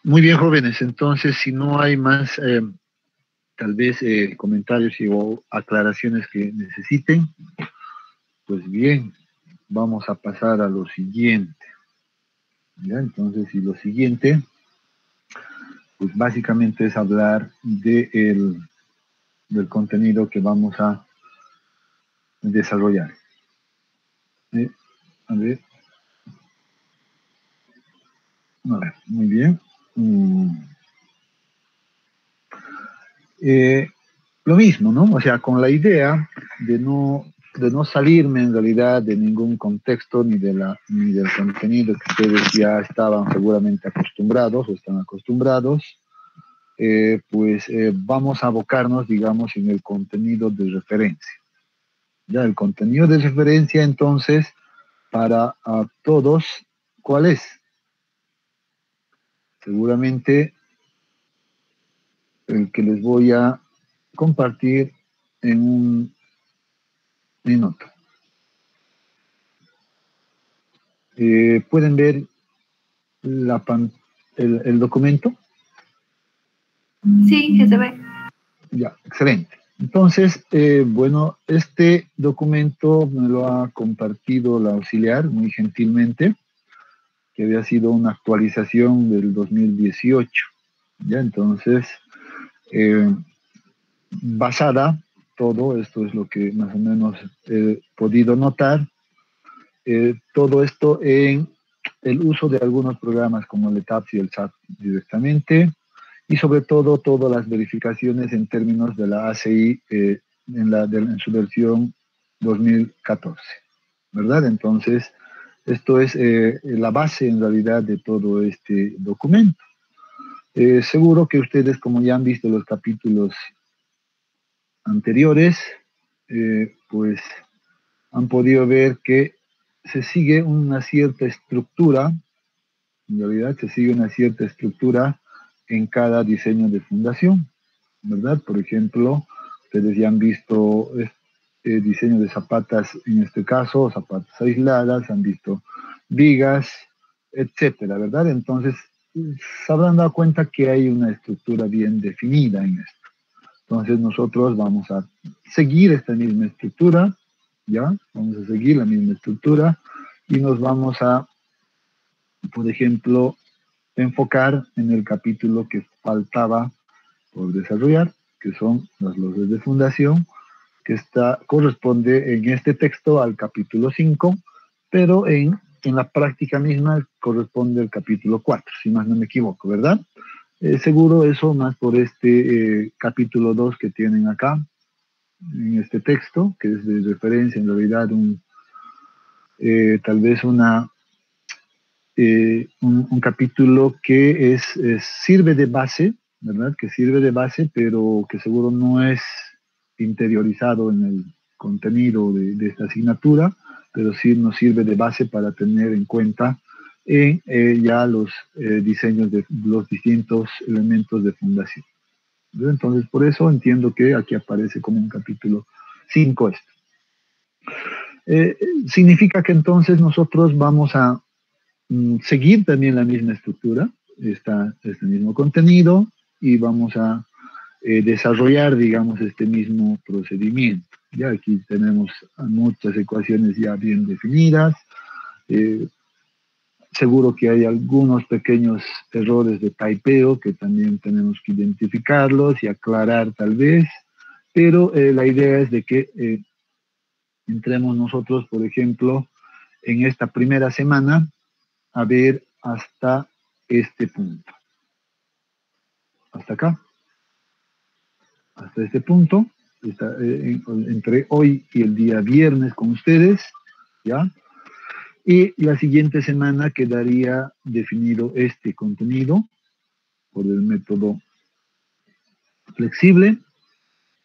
Muy bien, jóvenes. Entonces, si no hay más, tal vez comentarios o aclaraciones que necesiten, pues bien, vamos a pasar a lo siguiente. ¿Ya? Entonces, y lo siguiente, pues básicamente es hablar del contenido que vamos a desarrollar. A ver, muy bien. Lo mismo, ¿no? O sea, con la idea de no salirme en realidad de ningún contexto ni del contenido que ustedes ya estaban seguramente acostumbrados o están acostumbrados, pues vamos a abocarnos, digamos, en el contenido de referencia. Ya, el contenido de referencia, entonces, para todos, ¿cuál es? Seguramente el que les voy a compartir en un minuto. ¿Pueden ver el documento? Sí, que se ve. Ya, excelente. Entonces, bueno, este documento me lo ha compartido la auxiliar muy gentilmente, que había sido una actualización del 2018. Ya, entonces, basada, todo esto es lo que más o menos he podido notar, todo esto en el uso de algunos programas como el ETAPS y el SAT directamente, y sobre todo todas las verificaciones en términos de la ACI en su versión 2014, ¿verdad? Entonces, esto es la base en realidad de todo este documento. Seguro que ustedes, como ya han visto los capítulos anteriores, pues han podido ver que se sigue una cierta estructura, en realidad se sigue una cierta estructura en cada diseño de fundación, ¿verdad? Por ejemplo, ustedes ya han visto diseño de zapatas, en este caso, zapatas aisladas, han visto vigas, etcétera, ¿verdad? Entonces, se habrán dado cuenta que hay una estructura bien definida en esto. Entonces, nosotros vamos a seguir esta misma estructura, ¿ya? Vamos a seguir la misma estructura y nos vamos a, por ejemplo, enfocar en el capítulo que faltaba por desarrollar, que son las leyes de fundación, que corresponde en este texto al capítulo 5, pero en la práctica misma corresponde al capítulo 4, si más no me equivoco, ¿verdad? Seguro eso más por este capítulo 2 que tienen acá, en este texto, que es de referencia en realidad tal vez un capítulo que sirve de base, ¿verdad? Que sirve de base, pero que seguro no es interiorizado en el contenido de esta asignatura, pero sí nos sirve de base para tener en cuenta en ya los diseños de los distintos elementos de fundación. Entonces, por eso entiendo que aquí aparece como un capítulo 5 esto. Significa que entonces nosotros vamos a seguir también la misma estructura, este mismo contenido, y vamos a desarrollar, digamos, este mismo procedimiento. Ya aquí tenemos muchas ecuaciones ya bien definidas. Seguro que hay algunos pequeños errores de taipeo que también tenemos que identificarlos y aclarar tal vez, pero la idea es de que entremos nosotros, por ejemplo, en esta primera semana a ver hasta este punto. Hasta acá. Hasta este punto. Entre hoy y el día viernes con ustedes, ¿ya? Y la siguiente semana quedaría definido este contenido por el método flexible.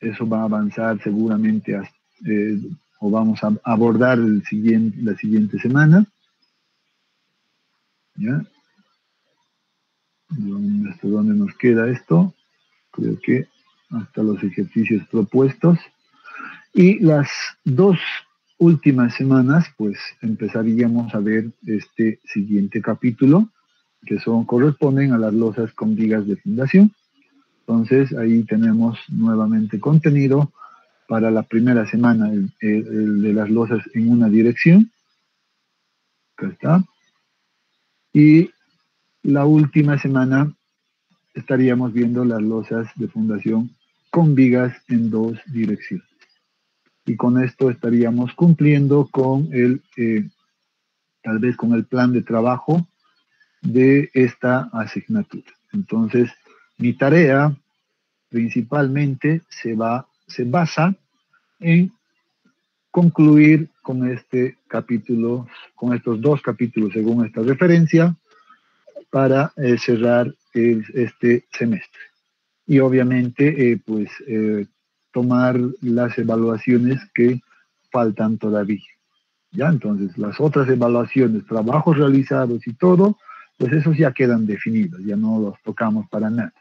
Eso va a avanzar seguramente o vamos a abordar la siguiente semana. ¿Ya? ¿Hasta dónde nos queda esto? Creo que hasta los ejercicios propuestos. Y las 2 últimas semanas, pues empezaríamos a ver este siguiente capítulo, que corresponden a las losas con vigas de fundación. Entonces, ahí tenemos nuevamente contenido para la primera semana, el de las losas en una dirección. Acá está. Y la última semana estaríamos viendo las losas de fundación con vigas en 2 direcciones. Y con esto estaríamos cumpliendo con tal vez con el plan de trabajo de esta asignatura. Entonces, mi tarea principalmente se basa en concluir con este capítulo, con estos 2 capítulos según esta referencia, para cerrar este semestre. Y obviamente, tomar las evaluaciones que faltan todavía. ¿Ya? Entonces, las otras evaluaciones, trabajos realizados y todo, pues esos ya quedan definidos, ya no los tocamos para nada.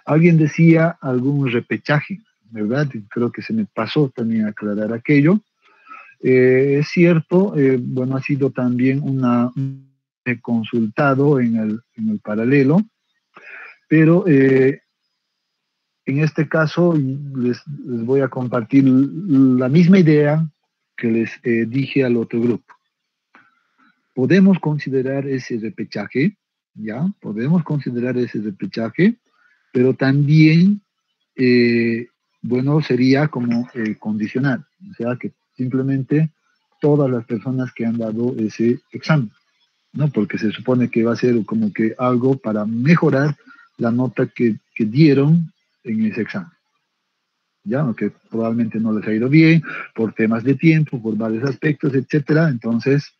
Alguien decía algún repechaje, ¿verdad? Creo que se me pasó también aclarar aquello. Es cierto, ha sido también consultado en el paralelo, pero en este caso les voy a compartir la misma idea que les dije al otro grupo. Podemos considerar ese repechaje, ¿ya? Podemos considerar ese repechaje, pero también, sería como condicional. O sea, que simplemente todas las personas que han dado ese examen, ¿no? Porque se supone que va a ser como que algo para mejorar la nota que dieron en ese examen. ¿Ya? Aunque probablemente no les ha ido bien, por temas de tiempo, por varios aspectos, etcétera. Entonces,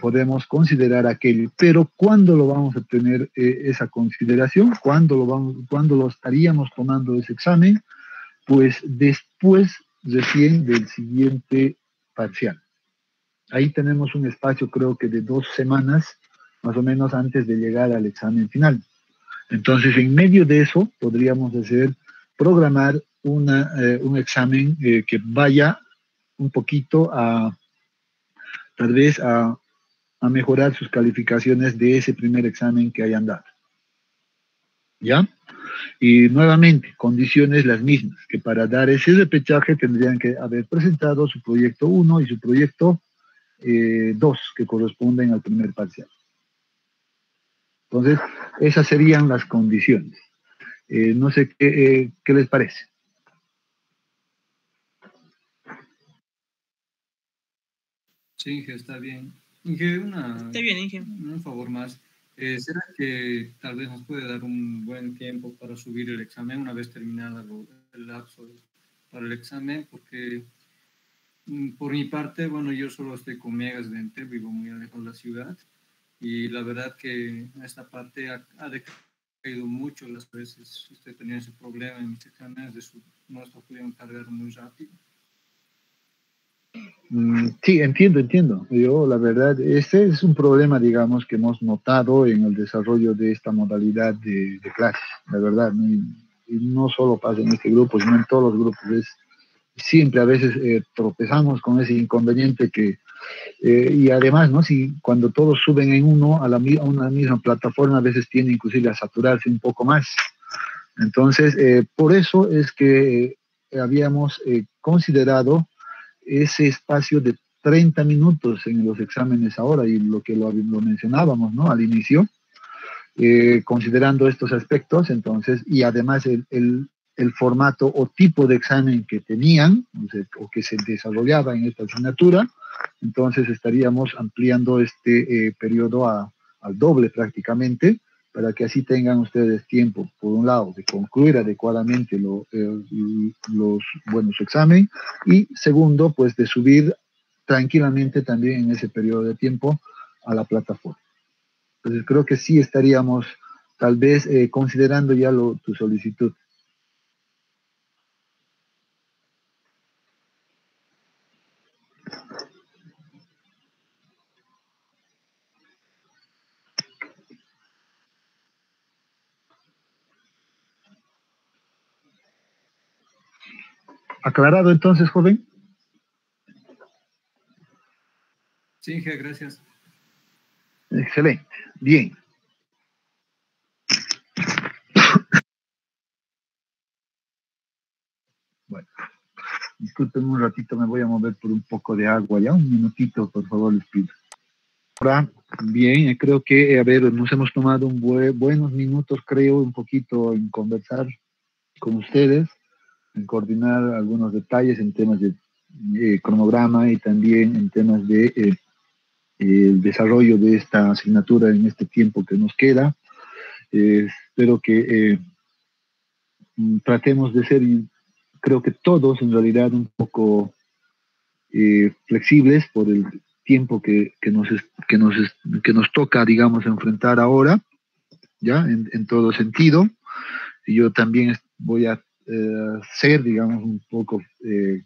podemos considerar aquello. Pero ¿cuándo lo vamos a tener esa consideración? ¿Cuándo lo estaríamos tomando ese examen? Pues después, recién del siguiente parcial. Ahí tenemos un espacio, creo que de 2 semanas, más o menos antes de llegar al examen final. Entonces, en medio de eso, podríamos programar un examen que vaya un poquito tal vez a mejorar sus calificaciones de ese primer examen que hayan dado. ¿Ya? Y nuevamente, condiciones las mismas, que para dar ese repechaje tendrían que haber presentado su proyecto 1 y su proyecto 2, que corresponden al primer parcial. Entonces, esas serían las condiciones. No sé qué les parece. Sí, Inge, está bien. Inge, Está bien, Inge. Un favor más. ¿Será que tal vez nos puede dar un buen tiempo para subir el examen una vez terminada el lapso para el examen? Porque por mi parte, yo solo estoy con Megas de Ente, vivo muy lejos de la ciudad, y la verdad que esta parte ha decaído mucho las veces. Usted tenía ese problema en mis exámenes, no está pudiendo cargar muy rápido. Sí, entiendo. Yo, la verdad, este es un problema, digamos, que hemos notado en el desarrollo de esta modalidad de clases, la verdad. Y no solo pasa en este grupo, sino en todos los grupos. Siempre a veces tropezamos con ese inconveniente y además, ¿no? Si cuando todos suben a una misma plataforma, a veces tiende inclusive a saturarse un poco más. Entonces, por eso es que habíamos considerado ese espacio de 30 minutos en los exámenes ahora, y lo que lo mencionábamos, ¿no?, al inicio, considerando estos aspectos. Entonces, y además el formato o tipo de examen que tenían, o que se desarrollaba en esta asignatura. Entonces estaríamos ampliando este periodo al doble prácticamente, para que así tengan ustedes tiempo, por un lado, de concluir adecuadamente los buenos exámenes, y segundo, pues de subir tranquilamente también en ese periodo de tiempo a la plataforma. Entonces creo que sí estaríamos tal vez considerando ya tu solicitud. ¿Aclarado entonces, joven? Sí, Inge, gracias. Excelente. Bien. Bueno, disculpen un ratito, me voy a mover por un poco de agua, ya, un minutito, por favor, les pido. Ahora, bien, creo que, a ver, nos hemos tomado buenos minutos, creo, un poquito en conversar con ustedes, en coordinar algunos detalles en temas de cronograma, y también en temas de el desarrollo de esta asignatura en este tiempo que nos queda. Espero que tratemos de ser, creo que todos en realidad, un poco flexibles por el tiempo que nos toca, digamos, enfrentar ahora, ya, en todo sentido. Y yo también voy a ser, digamos, un poco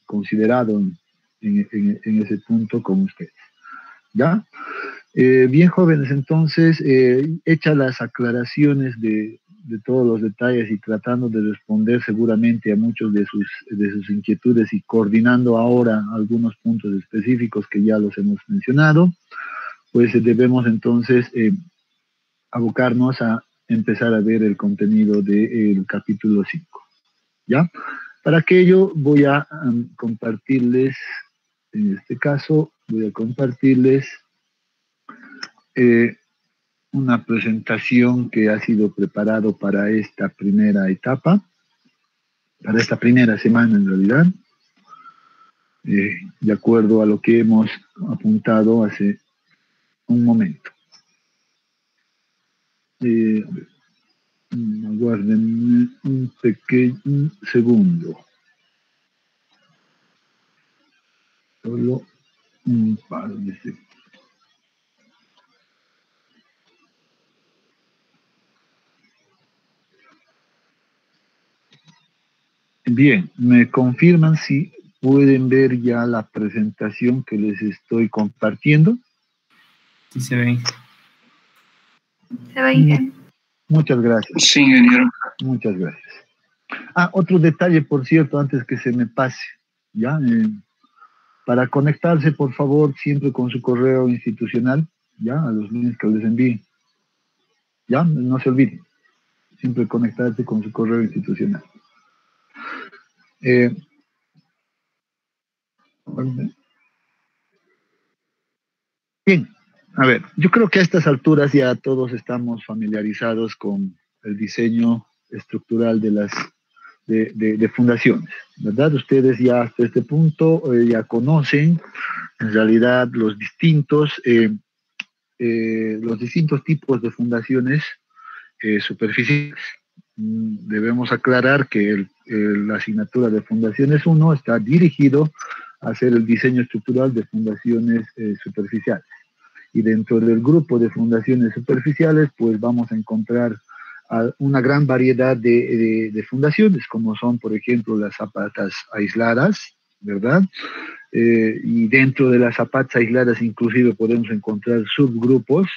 considerado en ese punto con ustedes, ¿ya? Bien, jóvenes, entonces, hechas las aclaraciones de todos los detalles, y tratando de responder seguramente a muchos de sus inquietudes, y coordinando ahora algunos puntos específicos que ya los hemos mencionado, pues debemos entonces abocarnos a empezar a ver el contenido del capítulo 5, ¿ya? Para aquello voy a compartirles, en este caso, voy a compartirles una presentación que ha sido preparado para esta primera etapa, para esta primera semana en realidad, de acuerdo a lo que hemos apuntado hace un momento. Aguárdenme un pequeño segundo. Solo un par de segundos. Bien, me confirman si pueden ver ya la presentación que les estoy compartiendo. Sí, se ve. Se ve bien. Muchas gracias. Sí, ingeniero. Muchas gracias. Otro detalle, por cierto, antes que se me pase, ¿ya? Para conectarse, por favor, siempre con su correo institucional, ¿ya? A los links que les envíen. ¿Ya? No se olviden. Siempre conectarse con su correo institucional. Bien, a ver, yo creo que a estas alturas ya todos estamos familiarizados con el diseño estructural de fundaciones, ¿verdad? Ustedes ya hasta este punto ya conocen en realidad los distintos tipos de fundaciones superficiales. Debemos aclarar que la asignatura de Fundaciones 1 está dirigido a hacer el diseño estructural de fundaciones superficiales. Y dentro del grupo de fundaciones superficiales, pues vamos a encontrar una gran variedad de fundaciones, como son, por ejemplo, las zapatas aisladas, ¿verdad? Y dentro de las zapatas aisladas inclusive podemos encontrar subgrupos,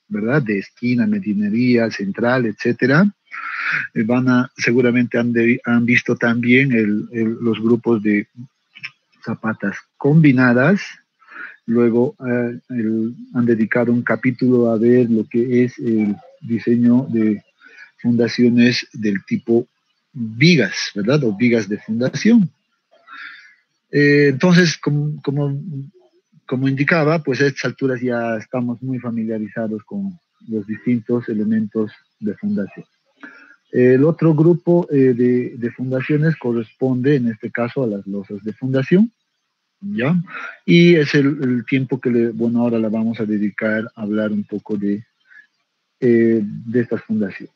¿verdad? De esquina, medianería, central, etcétera. Seguramente han visto también los grupos de zapatas combinadas. Luego han dedicado un capítulo a ver lo que es el diseño de fundaciones del tipo vigas, ¿verdad? O vigas de fundación. Entonces, como indicaba, pues a estas alturas ya estamos muy familiarizados con los distintos elementos de fundación. El otro grupo de fundaciones corresponde, en este caso, a las losas de fundación, ¿ya? Y es el tiempo que, bueno, ahora la vamos a dedicar a hablar un poco de estas fundaciones.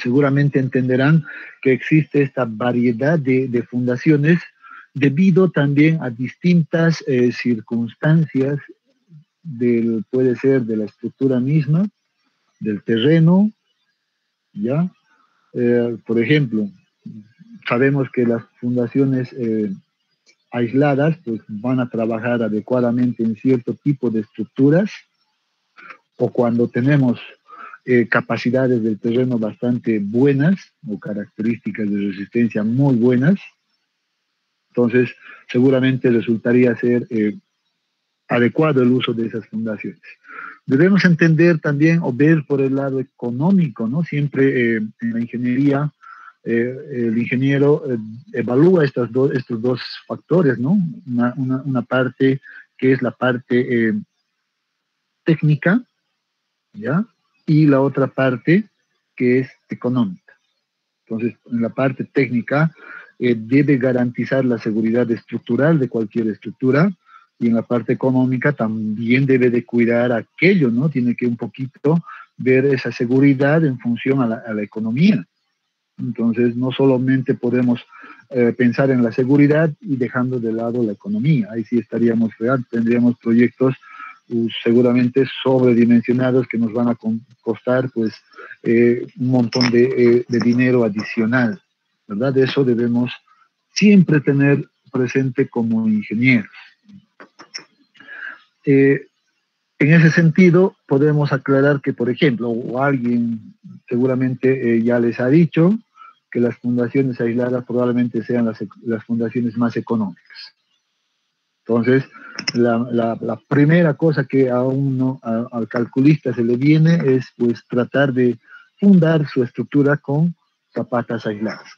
Seguramente entenderán que existe esta variedad de fundaciones debido también a distintas circunstancias puede ser de la estructura misma, del terreno, ¿ya? Por ejemplo, sabemos que las fundaciones aisladas pues, van a trabajar adecuadamente en cierto tipo de estructuras, o cuando tenemos capacidades del terreno bastante buenas o características de resistencia muy buenas, entonces seguramente resultaría ser adecuado el uso de esas fundaciones. Debemos entender también o ver por el lado económico, ¿no? Siempre en la ingeniería el ingeniero evalúa estos dos factores, ¿no? Una parte que es la parte técnica, ¿ya? Y la otra parte que es económica. Entonces, en la parte técnica debe garantizar la seguridad estructural de cualquier estructura, y en la parte económica también debe de cuidar aquello, ¿no? Tiene que un poquito ver esa seguridad en función a la economía. Entonces, no solamente podemos pensar en la seguridad y dejando de lado la economía. Ahí sí estaríamos real, tendríamos proyectos seguramente sobredimensionados que nos van a costar pues un montón de dinero adicional, ¿verdad? Eso debemos siempre tener presente como ingenieros. En ese sentido, podemos aclarar que, por ejemplo, o alguien seguramente ya les ha dicho que las fundaciones aisladas probablemente sean las fundaciones más económicas. Entonces, la primera cosa que al calculista se le viene es pues tratar de fundar su estructura con zapatas aisladas,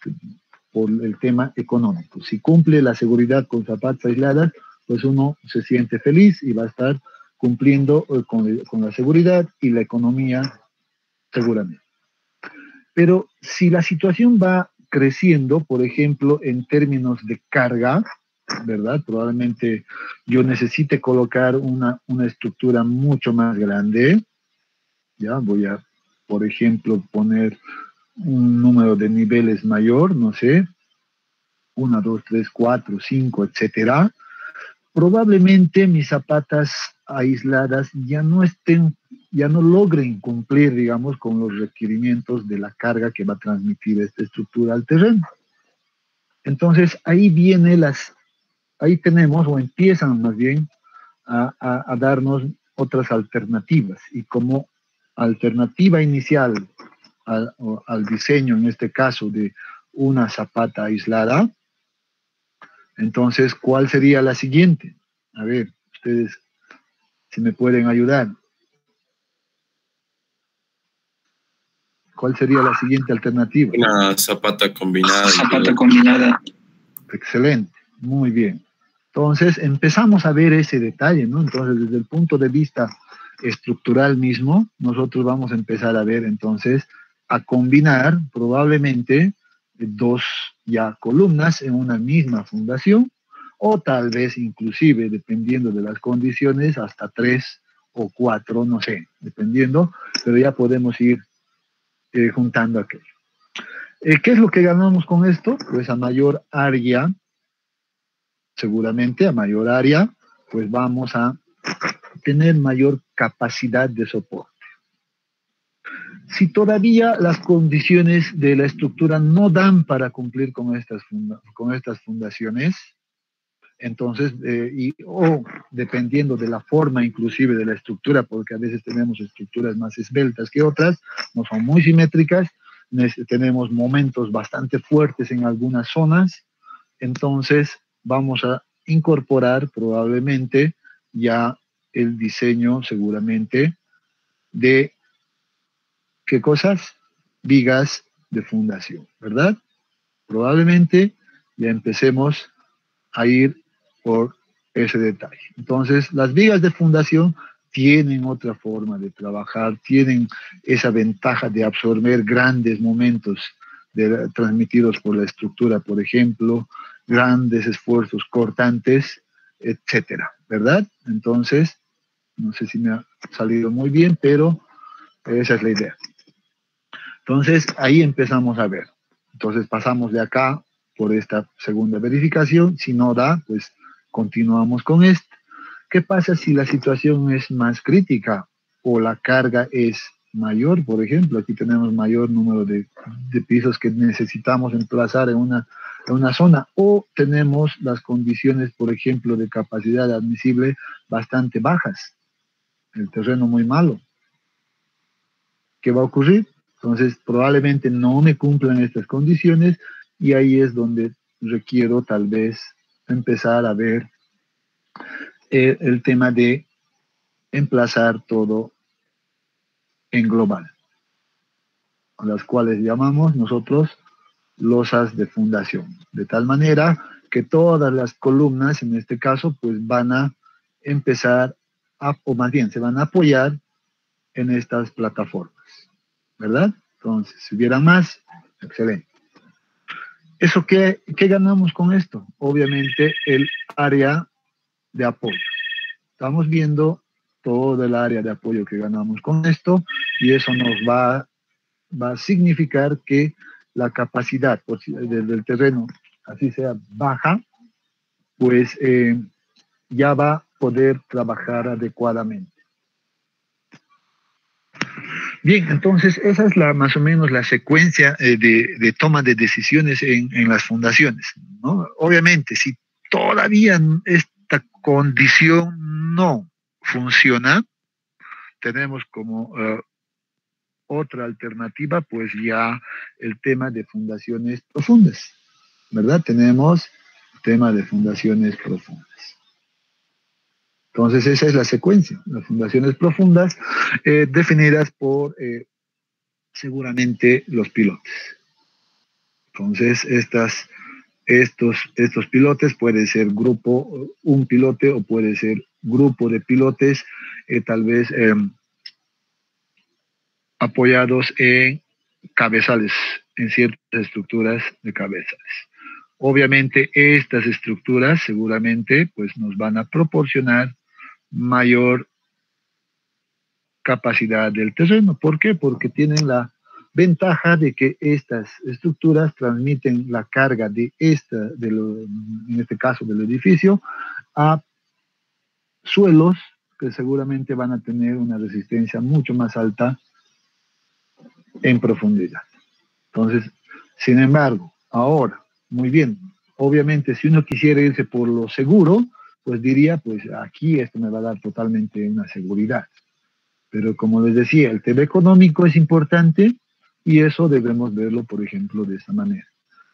por el tema económico. Si cumple la seguridad con zapatas aisladas, pues uno se siente feliz y va a estar cumpliendo con la seguridad y la economía seguramente. Pero si la situación va creciendo, por ejemplo, en términos de carga, ¿verdad? Probablemente yo necesite colocar una estructura mucho más grande, ¿ya? Voy a, por ejemplo, poner un número de niveles mayor, no sé, 1, 2, 3, 4, 5, etcétera. Probablemente mis zapatas aisladas ya no logren cumplir, digamos, con los requerimientos de la carga que va a transmitir esta estructura al terreno. Entonces, ahí tenemos, o empiezan más bien, a darnos otras alternativas. Y como alternativa inicial al diseño, en este caso, de una zapata aislada, entonces, ¿cuál sería la siguiente? A ver, ustedes, si me pueden ayudar. ¿Cuál sería la siguiente alternativa? Una zapata combinada. Zapata combinada. Excelente, muy bien. Entonces, empezamos a ver ese detalle, ¿no? Entonces, desde el punto de vista estructural mismo, nosotros vamos a empezar a ver, entonces, a combinar probablemente dos ya columnas en una misma fundación, o tal vez inclusive, dependiendo de las condiciones, hasta 3 o 4, no sé, dependiendo, pero ya podemos ir juntando aquello. ¿Qué es lo que ganamos con esto? Pues a mayor área, seguramente a mayor área, pues vamos a tener mayor capacidad de soporte. Si todavía las condiciones de la estructura no dan para cumplir con estas fundaciones, entonces, o dependiendo de la forma inclusive de la estructura, porque a veces tenemos estructuras más esbeltas que otras, no son muy simétricas, tenemos momentos bastante fuertes en algunas zonas, entonces vamos a incorporar probablemente ya el diseño seguramente de, ¿qué cosas? Vigas de fundación, ¿verdad? Probablemente ya empecemos a ir por ese detalle. Entonces, las vigas de fundación tienen otra forma de tienen esa ventaja de absorber grandes momentos transmitidos por la estructura, por ejemplo, grandes esfuerzos cortantes, etcétera, ¿verdad? Entonces, no sé si me ha salido muy bien, pero esa es la idea. Entonces, ahí empezamos a ver. Entonces, pasamos de acá por esta segunda verificación. Si no da, pues continuamos con esta. ¿Qué pasa si la situación es más crítica o la carga es mayor? Por ejemplo, aquí tenemos mayor número de pisos que necesitamos emplazar en una zona, o tenemos las condiciones, por ejemplo, de capacidad admisible bastante bajas, el terreno muy malo. ¿Qué va a ocurrir? Entonces, probablemente no me cumplan estas condiciones y ahí es donde requiero tal vez empezar a ver el tema de emplazar todo en global, a las cuales llamamos nosotros losas de fundación, de tal manera que todas las columnas, en este caso, pues van a empezar o más bien, se van a apoyar en estas plataformas, ¿verdad? Entonces, si hubiera más, excelente. ¿Eso qué ganamos con esto? Obviamente, el área de apoyo. Estamos viendo todo el área de apoyo que ganamos con esto y eso nos va a significar que la capacidad del terreno, así sea baja, pues ya va a poder trabajar adecuadamente. Bien, entonces esa es más o menos la secuencia de toma de decisiones en las fundaciones, ¿no? Obviamente, si todavía esta condición no funciona, tenemos como otra alternativa, pues ya el tema de fundaciones profundas, ¿verdad? Tenemos el tema de fundaciones profundas. Entonces esa es la secuencia, las fundaciones profundas definidas por seguramente los pilotes. Entonces estos pilotes puede ser un pilote o puede ser grupo de pilotes, tal vez apoyados en cabezales, en ciertas estructuras de cabezales. Obviamente estas estructuras seguramente pues nos van a proporcionar mayor capacidad del terreno. ¿Por qué? Porque tienen la ventaja de que estas estructuras transmiten la carga en este caso del edificio, a suelos que seguramente van a tener una resistencia mucho más alta en profundidad. Entonces, sin embargo, ahora, muy bien, obviamente si uno quisiera irse por lo seguro, pues diría, pues aquí esto me va a dar totalmente una seguridad. Pero como les decía, el tema económico es importante y eso debemos verlo, por ejemplo, de esta manera.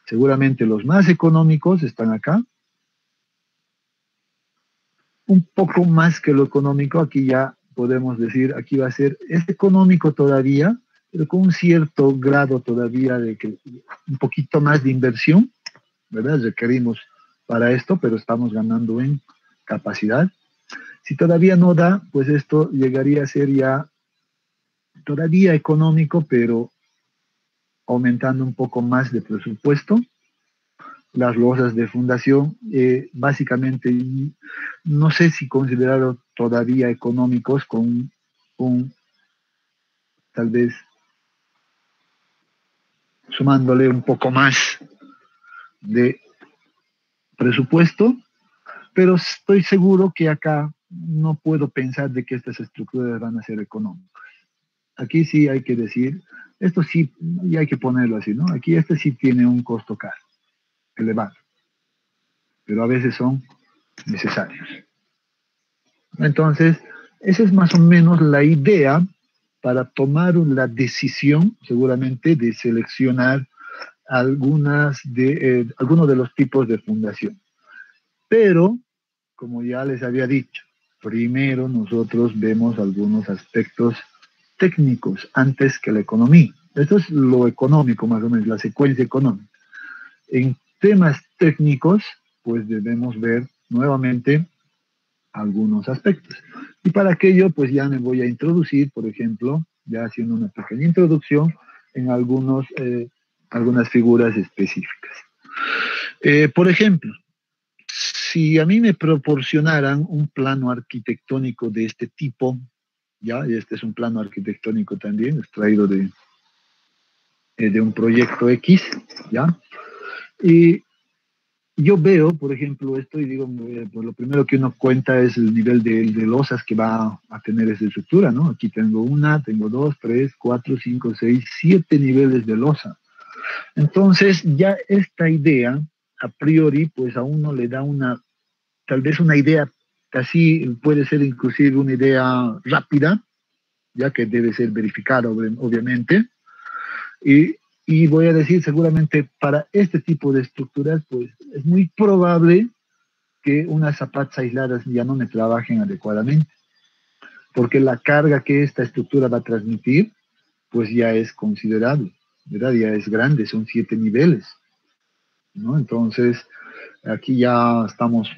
Seguramente los más económicos están acá. Un poco más que lo económico, aquí ya podemos decir, aquí va a ser, es económico todavía, pero con un cierto grado todavía un poquito más de inversión, ¿verdad? Requerimos para esto, pero estamos ganando en capacidad. Si todavía no da, pues esto llegaría a ser ya todavía económico, pero aumentando un poco más de presupuesto. Las losas de fundación, básicamente, no sé si considerarlo todavía económicos con tal vez sumándole un poco más de presupuesto, pero estoy seguro que acá no puedo pensar de que estas estructuras van a ser económicas. Aquí sí hay que decir, esto sí, y hay que ponerlo así, ¿no? Aquí sí tiene un costo caro, elevado, pero a veces son necesarios. Entonces, esa es más o menos la idea para tomar la decisión, seguramente, de seleccionar algunos de los tipos de fundación. Pero, como ya les había dicho, primero nosotros vemos algunos aspectos técnicos antes que la economía. Esto es lo económico, más o menos, la secuencia económica. En temas técnicos, pues debemos ver nuevamente algunos aspectos. Y para aquello, pues ya me voy a introducir, por ejemplo, ya haciendo una pequeña introducción en algunas figuras específicas. Por ejemplo, si a mí me proporcionaran un plano arquitectónico de este tipo, ya, y este es un plano arquitectónico también, extraído de un proyecto X, ya, y yo veo, por ejemplo, esto y digo, pues lo primero que uno cuenta es el nivel de losas que va a tener esa estructura, ¿no? Aquí tengo 1, tengo 2, 3, 4, 5, 6, 7 niveles de losa. Entonces, ya esta idea, a priori, pues a uno le da tal vez una idea, casi puede ser inclusive una idea rápida, ya que debe ser verificada, obviamente, y voy a decir, seguramente para este tipo de estructuras, pues es muy probable que unas zapatas aisladas ya no me trabajen adecuadamente, porque la carga que esta estructura va a transmitir, pues ya es considerable, ¿verdad? Ya es grande, son 7 niveles, ¿no? Entonces, aquí ya estamos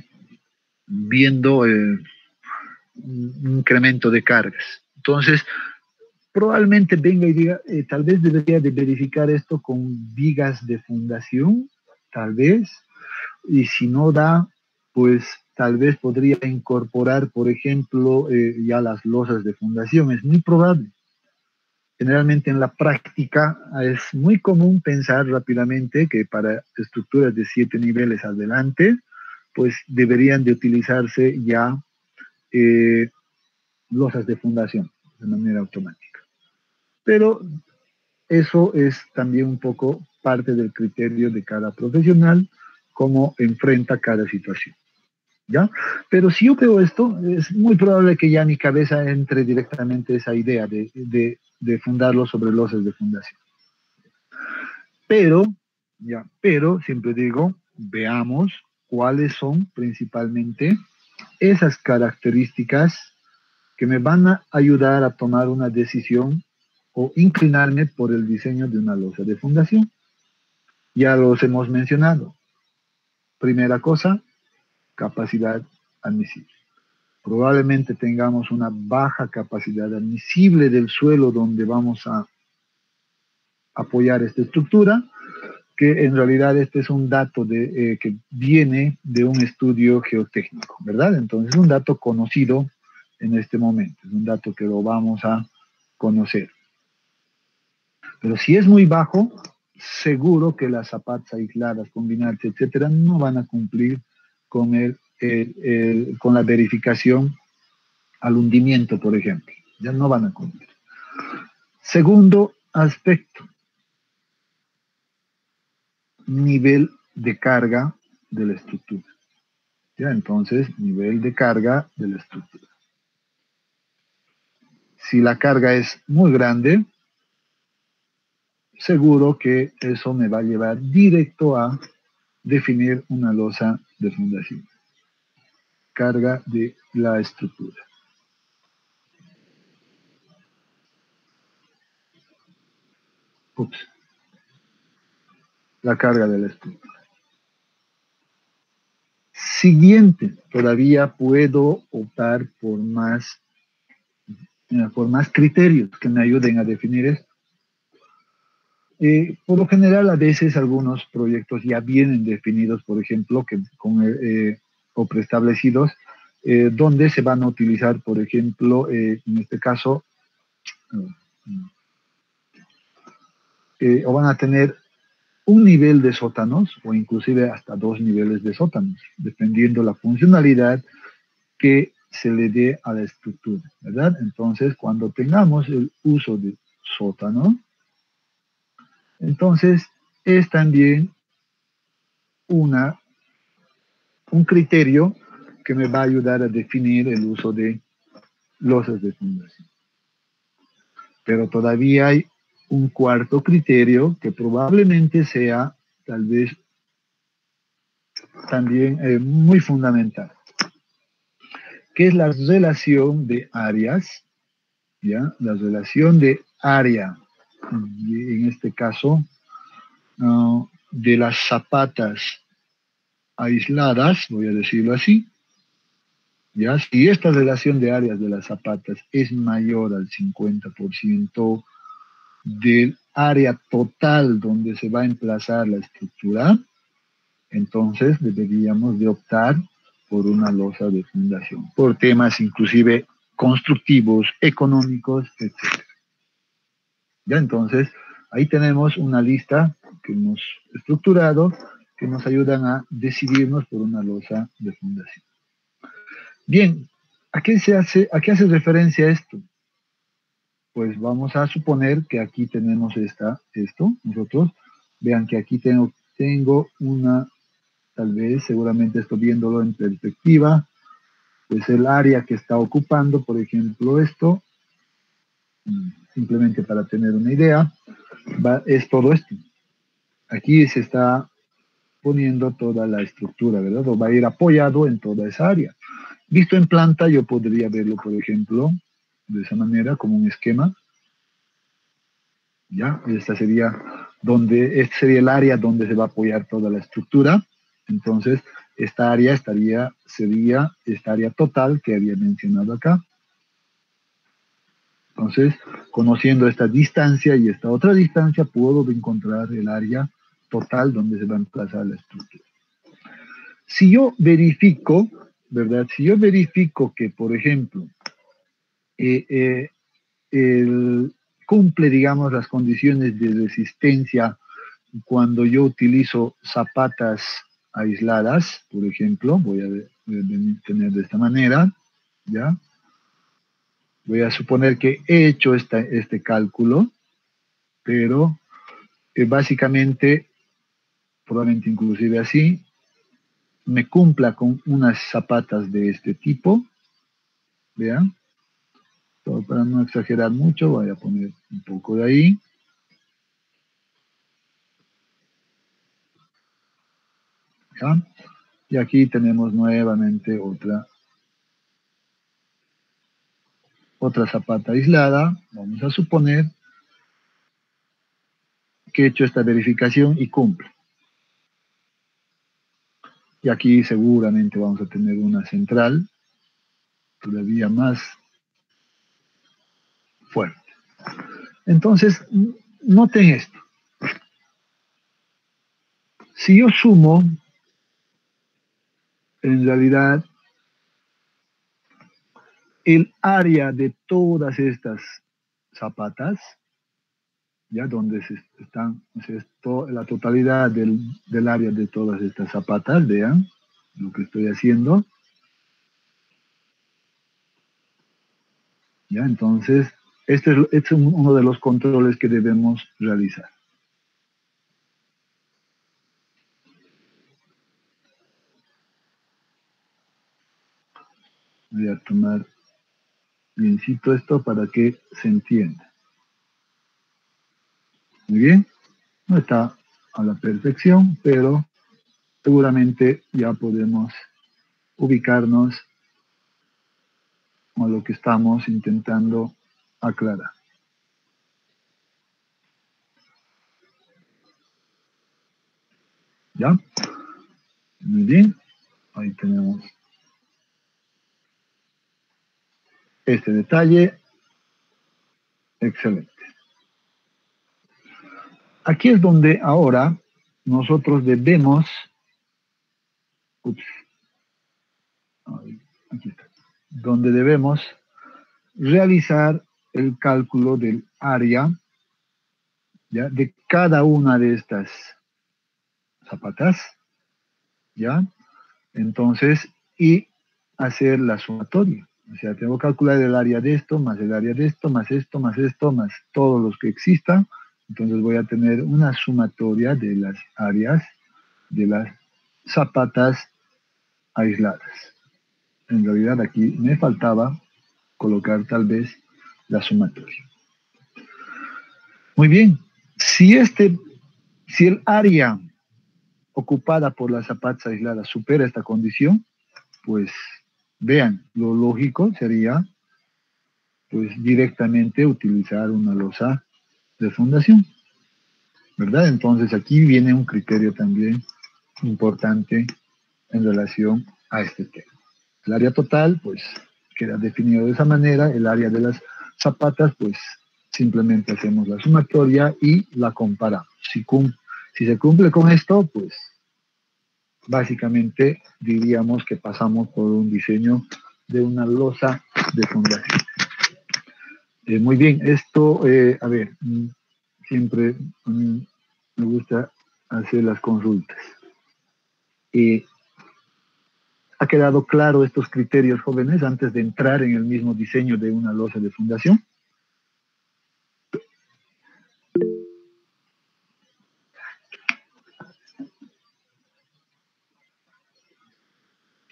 viendo un incremento de cargas. Entonces, probablemente venga y diga, tal vez debería de verificar esto con vigas de fundación, tal vez, y si no da, pues tal vez podría incorporar, por ejemplo, ya las losas de fundación, es muy probable. Generalmente en la práctica es muy común pensar rápidamente que para estructuras de 7 niveles adelante, pues deberían de utilizarse ya losas de fundación de manera automática. Pero eso es también un poco parte del criterio de cada profesional, cómo enfrenta cada situación, ¿ya? Pero si yo veo esto, es muy probable que ya en mi cabeza entre directamente esa idea de fundarlo sobre losas de fundación. Pero siempre digo, veamos cuáles son principalmente esas características que me van a ayudar a tomar una decisión o inclinarme por el diseño de una losa de fundación. Ya los hemos mencionado. Primera cosa, capacidad admisible. Probablemente tengamos una baja capacidad admisible del suelo donde vamos a apoyar esta estructura, que en realidad este es un dato que viene de un estudio geotécnico, ¿verdad? Entonces es un dato conocido en este momento, es un dato que lo vamos a conocer. Pero si es muy bajo, seguro que las zapatas aisladas, combinarse, etcétera, no van a cumplir con, con la verificación al hundimiento, por ejemplo. Ya no van a cumplir. Segundo aspecto, nivel de carga de la estructura. ¿Ya? Entonces, nivel de carga de la estructura. Si la carga es muy grande, seguro que eso me va a llevar directo a definir una losa de fundación. Carga de la estructura. Ups. La carga de la estructura. Siguiente, todavía puedo optar por más criterios que me ayuden a definir esto. Por lo general, a veces algunos proyectos ya vienen definidos, por ejemplo, o preestablecidos, donde se van a utilizar, por ejemplo, en este caso, o van a tener un nivel de sótanos, o inclusive hasta 2 niveles de sótanos, dependiendo la funcionalidad que se le dé a la estructura, ¿verdad? Entonces, cuando tengamos el uso de sótano, entonces es también un criterio que me va a ayudar a definir el uso de losas de fundación. Pero todavía hay un cuarto criterio que probablemente sea tal vez también muy fundamental, que es la relación de áreas, ¿ya? La relación de área en este caso, de las zapatas aisladas, voy a decirlo así, ¿ya? Si esta relación de áreas de las zapatas es mayor al 50% del área total donde se va a emplazar la estructura, entonces deberíamos de optar por una losa de fundación, por temas inclusive constructivos, económicos, etc. Ya, entonces, ahí tenemos una lista que hemos estructurado que nos ayudan a decidirnos por una losa de fundación. Bien, ¿a qué hace referencia esto? Pues vamos a suponer que aquí tenemos esto, nosotros, vean que aquí tengo una, tal vez, seguramente estoy viéndolo en perspectiva, pues el área que está ocupando, por ejemplo, esto, simplemente para tener una idea, es todo esto. Aquí se está poniendo toda la estructura, ¿verdad? O va a ir apoyado en toda esa área. Visto en planta, yo podría verlo, por ejemplo, de esa manera, como un esquema. ¿Ya? Este sería el área donde se va a apoyar toda la estructura. Entonces, esta área sería esta área total que había mencionado acá. Entonces, conociendo esta distancia y esta otra distancia, puedo encontrar el área total donde se va a emplazar la estructura. Si yo verifico, ¿verdad? Si yo verifico que, por ejemplo, cumple, digamos, las condiciones de resistencia cuando yo utilizo zapatas aisladas, por ejemplo, voy a tener de esta manera, ¿ya? Voy a suponer que he hecho este cálculo, pero básicamente, probablemente inclusive así, me cumpla con unas zapatas de este tipo, vean. Todo para no exagerar mucho, voy a poner un poco de ahí. ¿Ya? Y aquí tenemos nuevamente otra zapata aislada. Vamos a suponer que he hecho esta verificación y cumple. Y aquí seguramente vamos a tener una central todavía más fuerte. Entonces, noten esto. Si yo sumo, en realidad, el área de todas estas zapatas, ya donde están, la totalidad del área de todas estas zapatas, vean lo que estoy haciendo. Ya, entonces, este es uno de los controles que debemos realizar. Voy a tomar biencito esto para que se entienda. Muy bien, no está a la perfección, pero seguramente ya podemos ubicarnos a lo que estamos intentando aclarar. ¿Ya? Muy bien, ahí tenemos este detalle. Excelente. Aquí es donde ahora nosotros debemos, aquí está, donde debemos realizar el cálculo del área, ¿ya? De cada una de estas zapatas, ¿ya? Entonces, y hacer la sumatoria. O sea, tengo que calcular el área de esto, más el área de esto, más esto, más esto, más todos los que existan. Entonces voy a tener una sumatoria de las áreas de las zapatas aisladas. En realidad aquí me faltaba colocar tal vez la sumatoria. Muy bien, si el área ocupada por las zapatas aisladas supera esta condición, pues vean, lo lógico sería pues directamente utilizar una losa de fundación, ¿verdad? Entonces aquí viene un criterio también importante en relación a este tema. El área total, pues, queda definido de esa manera. El área de las zapatas, pues, simplemente hacemos la sumatoria y la comparamos. Si se cumple con esto, pues, básicamente diríamos que pasamos por un diseño de una losa de fundación. Muy bien, esto, a ver, siempre me gusta hacer las consultas. ¿Ha quedado claro estos criterios, jóvenes, antes de entrar en el mismo diseño de una losa de fundación?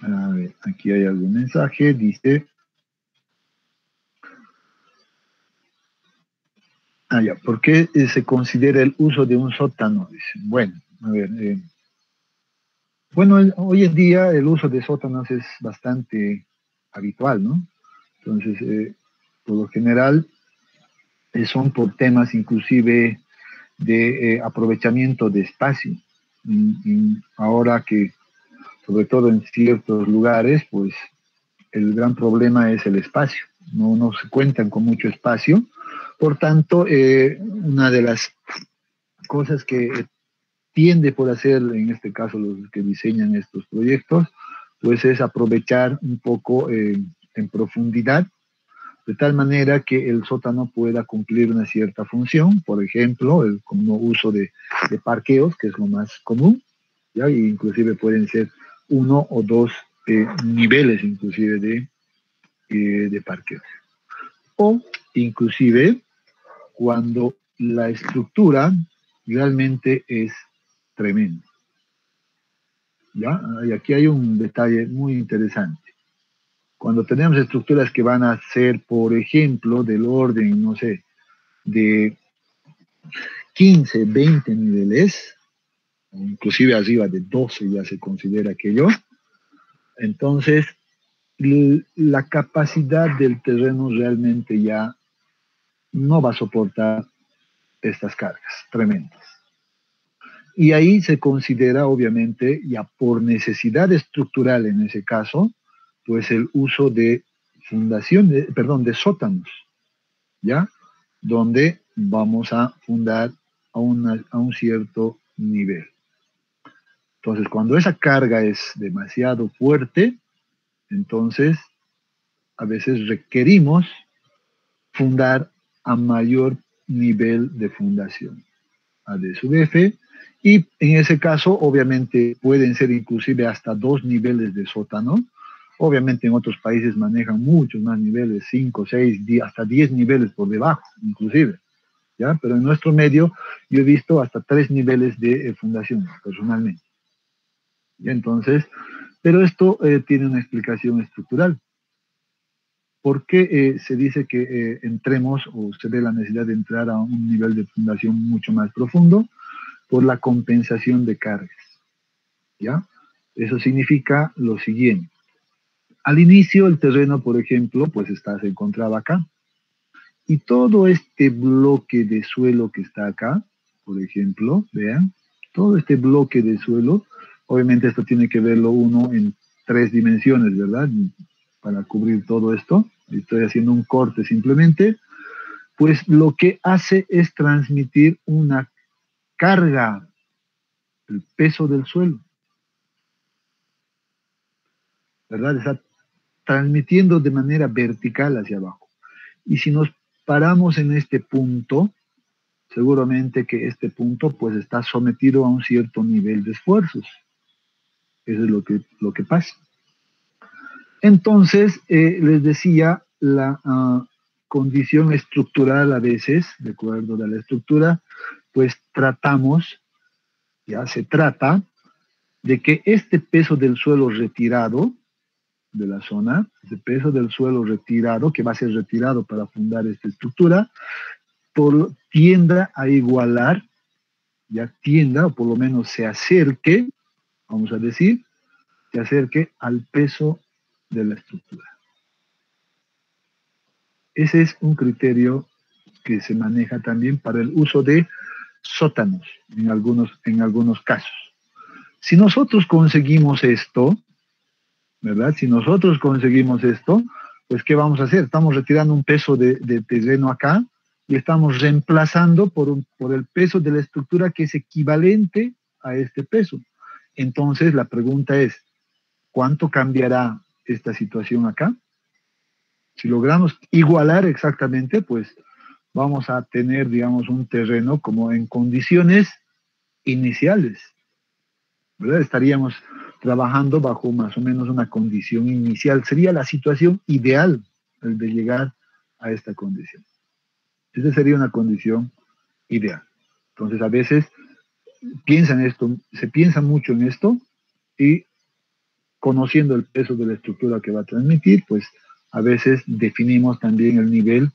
A ver, aquí hay algún mensaje, dice... ya, ¿por qué se considera el uso de un sótano? Dice, bueno, a ver, bueno, hoy en día el uso de sótanos es bastante habitual, ¿no? Entonces, por lo general, son por temas inclusive de aprovechamiento de espacio. Ahora que, sobre todo en ciertos lugares, pues el gran problema es el espacio. No se cuentan con mucho espacio. Por tanto, una de las cosas que tiende por hacer, en este caso los que diseñan estos proyectos, pues es aprovechar un poco en profundidad, de tal manera que el sótano pueda cumplir una cierta función, por ejemplo, el como uso de parqueos, que es lo más común, ¿ya? Y inclusive pueden ser 1 o 2 niveles inclusive de parqueos. O inclusive cuando la estructura realmente es tremenda. ¿Ya? Y aquí hay un detalle muy interesante. Cuando tenemos estructuras que van a ser, por ejemplo, del orden, no sé, de 15, 20 niveles, inclusive arriba de 12 ya se considera aquello, entonces la capacidad del terreno realmente ya no va a soportar estas cargas tremendas. Y ahí se considera, obviamente, ya por necesidad estructural en ese caso, pues el uso de de sótanos, ¿ya? Donde vamos a fundar a un cierto nivel. Entonces, cuando esa carga es demasiado fuerte, entonces a veces requerimos fundar a mayor nivel de fundación, A D sub F, y en ese caso, obviamente, pueden ser inclusive hasta 2 niveles de sótano. Obviamente en otros países manejan muchos más niveles, 5, 6, hasta 10 niveles por debajo, inclusive. ¿Ya? Pero en nuestro medio yo he visto hasta 3 niveles de fundación, personalmente. ¿Ya? Entonces, pero esto tiene una explicación estructural. ¿Por qué se dice que entremos o se ve la necesidad de entrar a un nivel de fundación mucho más profundo? Por la compensación de cargas, ¿ya? Eso significa lo siguiente. Al inicio el terreno, por ejemplo, pues se encontraba acá. Y todo este bloque de suelo que está acá, por ejemplo, vean, todo este bloque de suelo, obviamente esto tiene que verlo uno en 3 dimensiones, ¿verdad? Para cubrir todo esto. Estoy haciendo un corte simplemente. Pues lo que hace es transmitir una carga, el peso del suelo, ¿verdad? Está transmitiendo de manera vertical hacia abajo. Y si nos paramos en este punto, seguramente que este punto pues está sometido a un cierto nivel de esfuerzos. Eso es lo que pasa. Entonces, les decía, la condición estructural a veces, de acuerdo a la estructura, pues se trata de que este peso del suelo retirado de la zona, ese peso del suelo retirado, que va a ser retirado para fundar esta estructura, tienda a igualar, o por lo menos se acerque, vamos a decir, se acerque al peso de la estructura. Ese es un criterio que se maneja también para el uso de sótanos en algunos casos. Si nosotros conseguimos esto, ¿verdad? Si nosotros conseguimos esto, pues ¿qué vamos a hacer? Estamos retirando un peso de terreno acá y estamos reemplazando por el peso de la estructura que es equivalente a este peso. Entonces la pregunta es, ¿cuánto cambiará esta situación acá? Si logramos igualar exactamente, pues vamos a tener, digamos, un terreno como en condiciones iniciales, ¿verdad? Estaríamos trabajando bajo más o menos una condición inicial. Sería la situación ideal el de llegar a esta condición. Esa sería una condición ideal. Entonces, a veces se piensa mucho en esto y conociendo el peso de la estructura que va a transmitir, pues a veces definimos también el nivel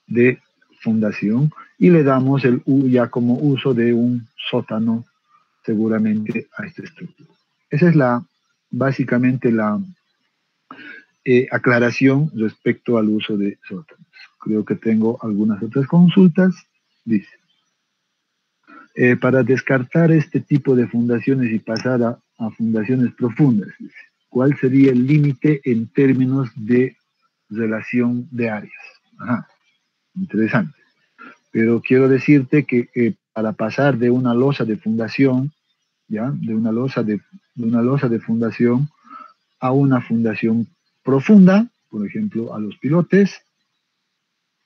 de fundación y le damos ya como uso de un sótano seguramente a esta estructura. Esa es básicamente la aclaración respecto al uso de sótanos. Creo que tengo algunas otras consultas. Dice, para descartar este tipo de fundaciones y pasar a fundaciones profundas, dice, ¿cuál sería el límite en términos de relación de áreas? Ajá, interesante. Pero quiero decirte que para pasar de una losa de fundación, ¿ya? De una losa de fundación a una fundación profunda, por ejemplo, a los pilotes,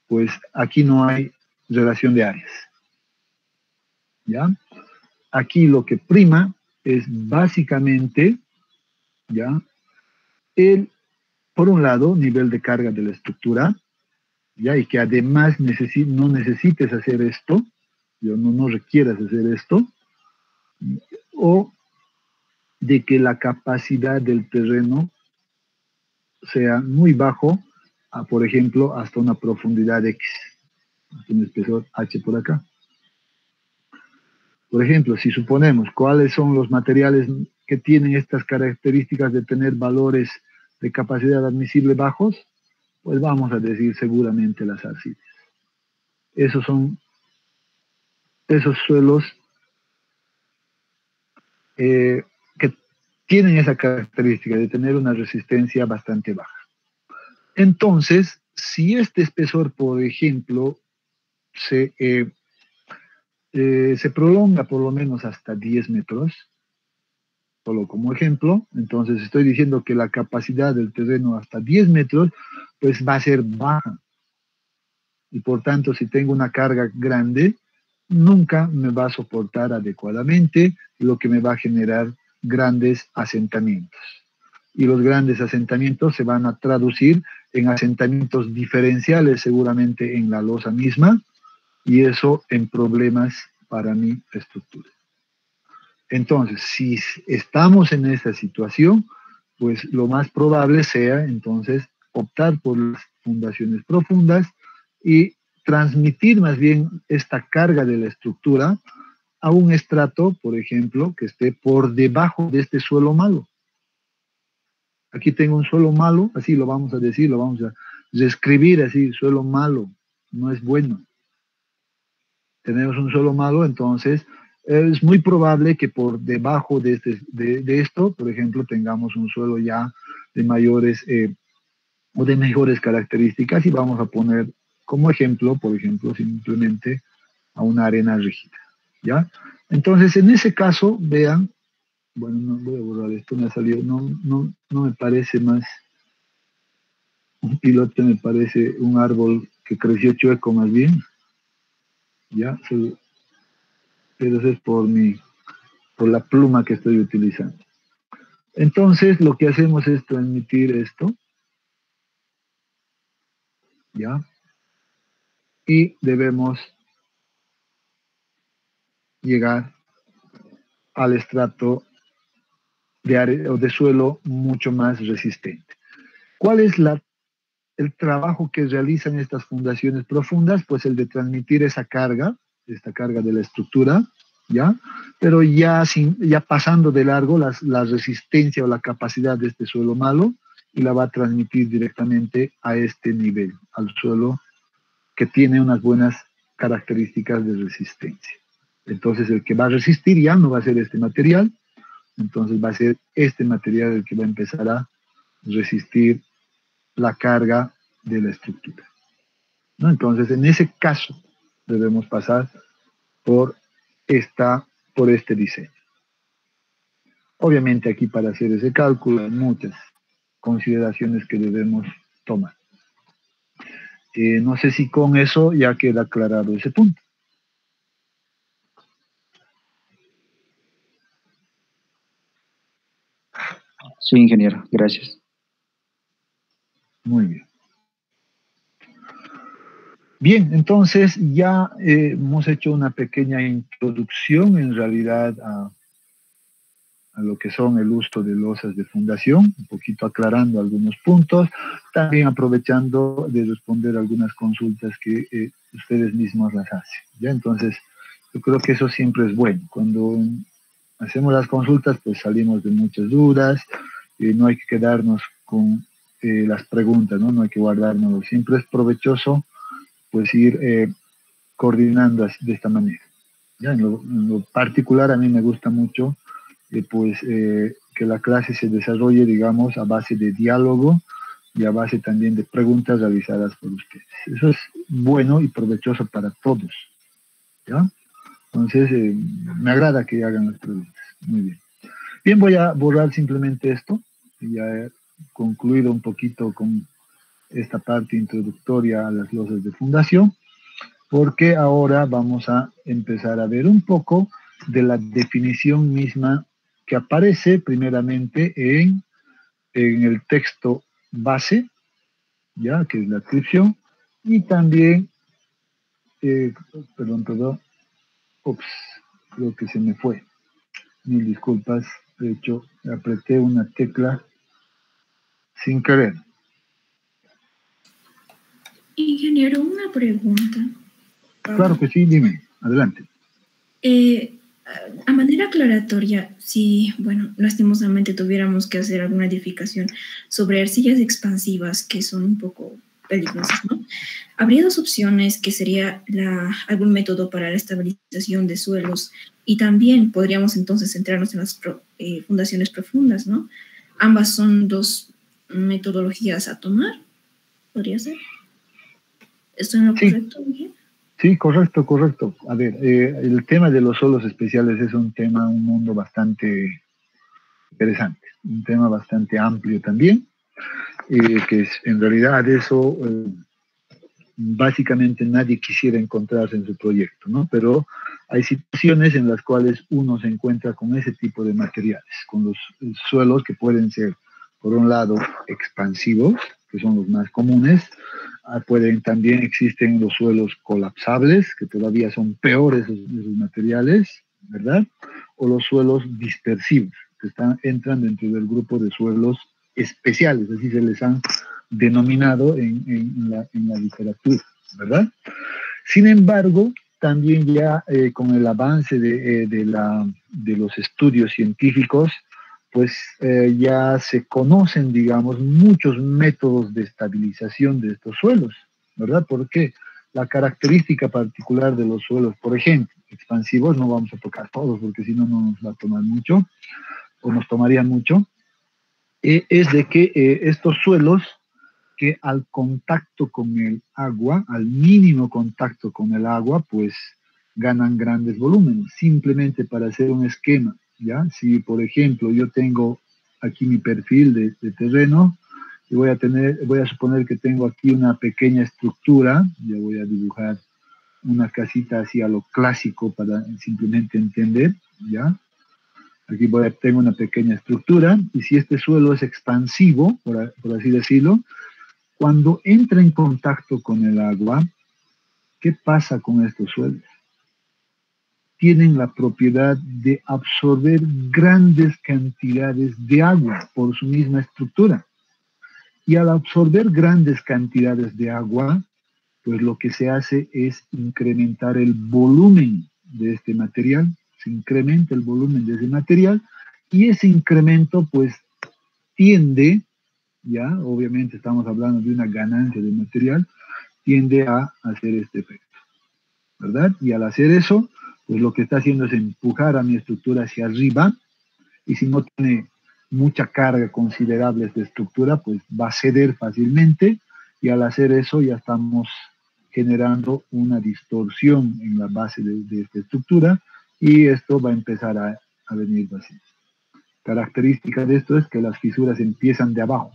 pues aquí no hay relación de áreas. ¿Ya? Aquí lo que prima es básicamente, ¿ya? Por un lado, nivel de carga de la estructura, ¿ya? Y que además no necesites hacer esto, no requieras hacer esto, o de que la capacidad del terreno sea muy bajo, por ejemplo, hasta una profundidad X, hasta un espesor H por acá. Por ejemplo, si suponemos cuáles son los materiales que tienen estas características de tener valores de capacidad admisible bajos, pues vamos a decir seguramente las arcillas. Esos suelos que tienen esa característica de tener una resistencia bastante baja. Entonces, si este espesor, por ejemplo, se prolonga por lo menos hasta 10 metros, solo como ejemplo, entonces estoy diciendo que la capacidad del terreno hasta 10 metros, pues va a ser baja. Y por tanto, si tengo una carga grande, nunca me va a soportar adecuadamente, lo que me va a generar grandes asentamientos. Y los grandes asentamientos se van a traducir en asentamientos diferenciales seguramente en la losa misma, y eso en problemas para mi estructura. Entonces, si estamos en esa situación, pues lo más probable sea entonces optar por las fundaciones profundas y transmitir más bien esta carga de la estructura a un estrato, por ejemplo, que esté por debajo de este suelo malo. Aquí tengo un suelo malo, así lo vamos a decir, lo vamos a describir así, suelo malo, no es bueno. Tenemos un suelo malo, entonces es muy probable que por debajo de esto, por ejemplo, tengamos un suelo ya de mayores o de mejores características, y vamos a poner como ejemplo, por ejemplo, simplemente a una arena rígida, ¿ya? Entonces, en ese caso, vean, bueno, no voy a borrar esto, me ha salido, no me parece más un pilote, me parece un árbol que creció chueco más bien, ¿ya? Pero eso es por la pluma que estoy utilizando. Entonces, lo que hacemos es transmitir esto, ¿ya? Y debemos llegar al estrato de suelo mucho más resistente. ¿Cuál es el trabajo que realizan estas fundaciones profundas? Pues el de transmitir esta carga de la estructura, ¿ya? Pero ya pasando de largo la resistencia o la capacidad de este suelo malo, y la va a transmitir directamente a este nivel, al suelo que tiene unas buenas características de resistencia. Entonces el que va a resistir ya no va a ser este material, entonces va a ser este material el que va a empezar a resistir la carga de la estructura, ¿no? Entonces en ese caso debemos pasar por este diseño. Obviamente aquí para hacer ese cálculo hay muchas consideraciones que debemos tomar. No sé si con eso ya queda aclarado ese punto. Sí, ingeniero, gracias. Muy bien. Bien, entonces ya hemos hecho una pequeña introducción en realidad a lo que son el uso de losas de fundación, un poquito aclarando algunos puntos, también aprovechando de responder algunas consultas que ustedes mismos las hacen, ¿ya? Entonces, yo creo que eso siempre es bueno. Cuando hacemos las consultas, pues salimos de muchas dudas, no hay que quedarnos con las preguntas, ¿no? No hay que guardárnoslo. Siempre es provechoso, pues, ir coordinando de esta manera, ¿ya? En lo particular, a mí me gusta mucho que la clase se desarrolle, digamos, a base de diálogo y a base también de preguntas realizadas por ustedes. Eso es bueno y provechoso para todos, ¿ya? Entonces, me agrada que hagan las preguntas. Muy bien. Bien, voy a borrar simplemente esto. Ya he concluido un poquito con esta parte introductoria a las losas de fundación, porque ahora vamos a empezar a ver un poco de la definición misma que aparece primeramente en el texto base, ya que es la descripción, y también, perdón, creo que se me fue, mil disculpas, de hecho apreté una tecla sin querer. Ingeniero, una pregunta. Claro que sí, dime, adelante. A manera aclaratoria, si, bueno, lastimosamente tuviéramos que hacer alguna edificación sobre arcillas expansivas que son un poco peligrosas, ¿no? Habría dos opciones, que sería algún método para la estabilización de suelos, y también podríamos entonces centrarnos en las fundaciones profundas, ¿no? Ambas son dos metodologías a tomar, ¿podría ser? ¿Estoy en lo correcto, Miguel? Sí, correcto. A ver, el tema de los suelos especiales es un mundo bastante interesante, un tema bastante amplio también, que es, en realidad eso básicamente nadie quisiera encontrarse en su proyecto, ¿no? Pero hay situaciones en las cuales uno se encuentra con ese tipo de materiales, con los suelos que pueden ser, por un lado, expansivos, que son los más comunes. También existen los suelos colapsables, que todavía son peores esos materiales, ¿verdad? O los suelos dispersivos, que entran dentro del grupo de suelos especiales, así se les han denominado en la literatura, ¿verdad? Sin embargo, también ya con el avance de los estudios científicos, pues ya se conocen, digamos, muchos métodos de estabilización de estos suelos, ¿verdad? Porque la característica particular de los suelos, por ejemplo, expansivos, no vamos a tocar todos porque si no, no nos va a tomar mucho, o nos tomaría mucho, es de que estos suelos que al contacto con el agua, al mínimo contacto con el agua, pues ganan grandes volúmenes. Simplemente para hacer un esquema, ¿ya? Si, por ejemplo, yo tengo aquí mi perfil de terreno, y voy a suponer que tengo aquí una pequeña estructura, ya voy a dibujar una casita así a lo clásico para simplemente entender, ¿ya? Aquí tengo una pequeña estructura, y si este suelo es expansivo, por así decirlo, cuando entra en contacto con el agua, ¿qué pasa con estos suelos? Tienen la propiedad de absorber grandes cantidades de agua por su misma estructura. Y al absorber grandes cantidades de agua, pues lo que se hace es incrementar el volumen de este material, se incrementa el volumen de ese material, y ese incremento pues tiende, ya, obviamente estamos hablando de una ganancia de material, tiende a hacer este efecto, ¿verdad? Y al hacer eso, pues lo que está haciendo es empujar a mi estructura hacia arriba, y si no tiene mucha carga considerable esta estructura, pues va a ceder fácilmente, y al hacer eso ya estamos generando una distorsión en la base de esta estructura, y esto va a empezar a venir vacío. Característica de esto es que las fisuras empiezan de abajo,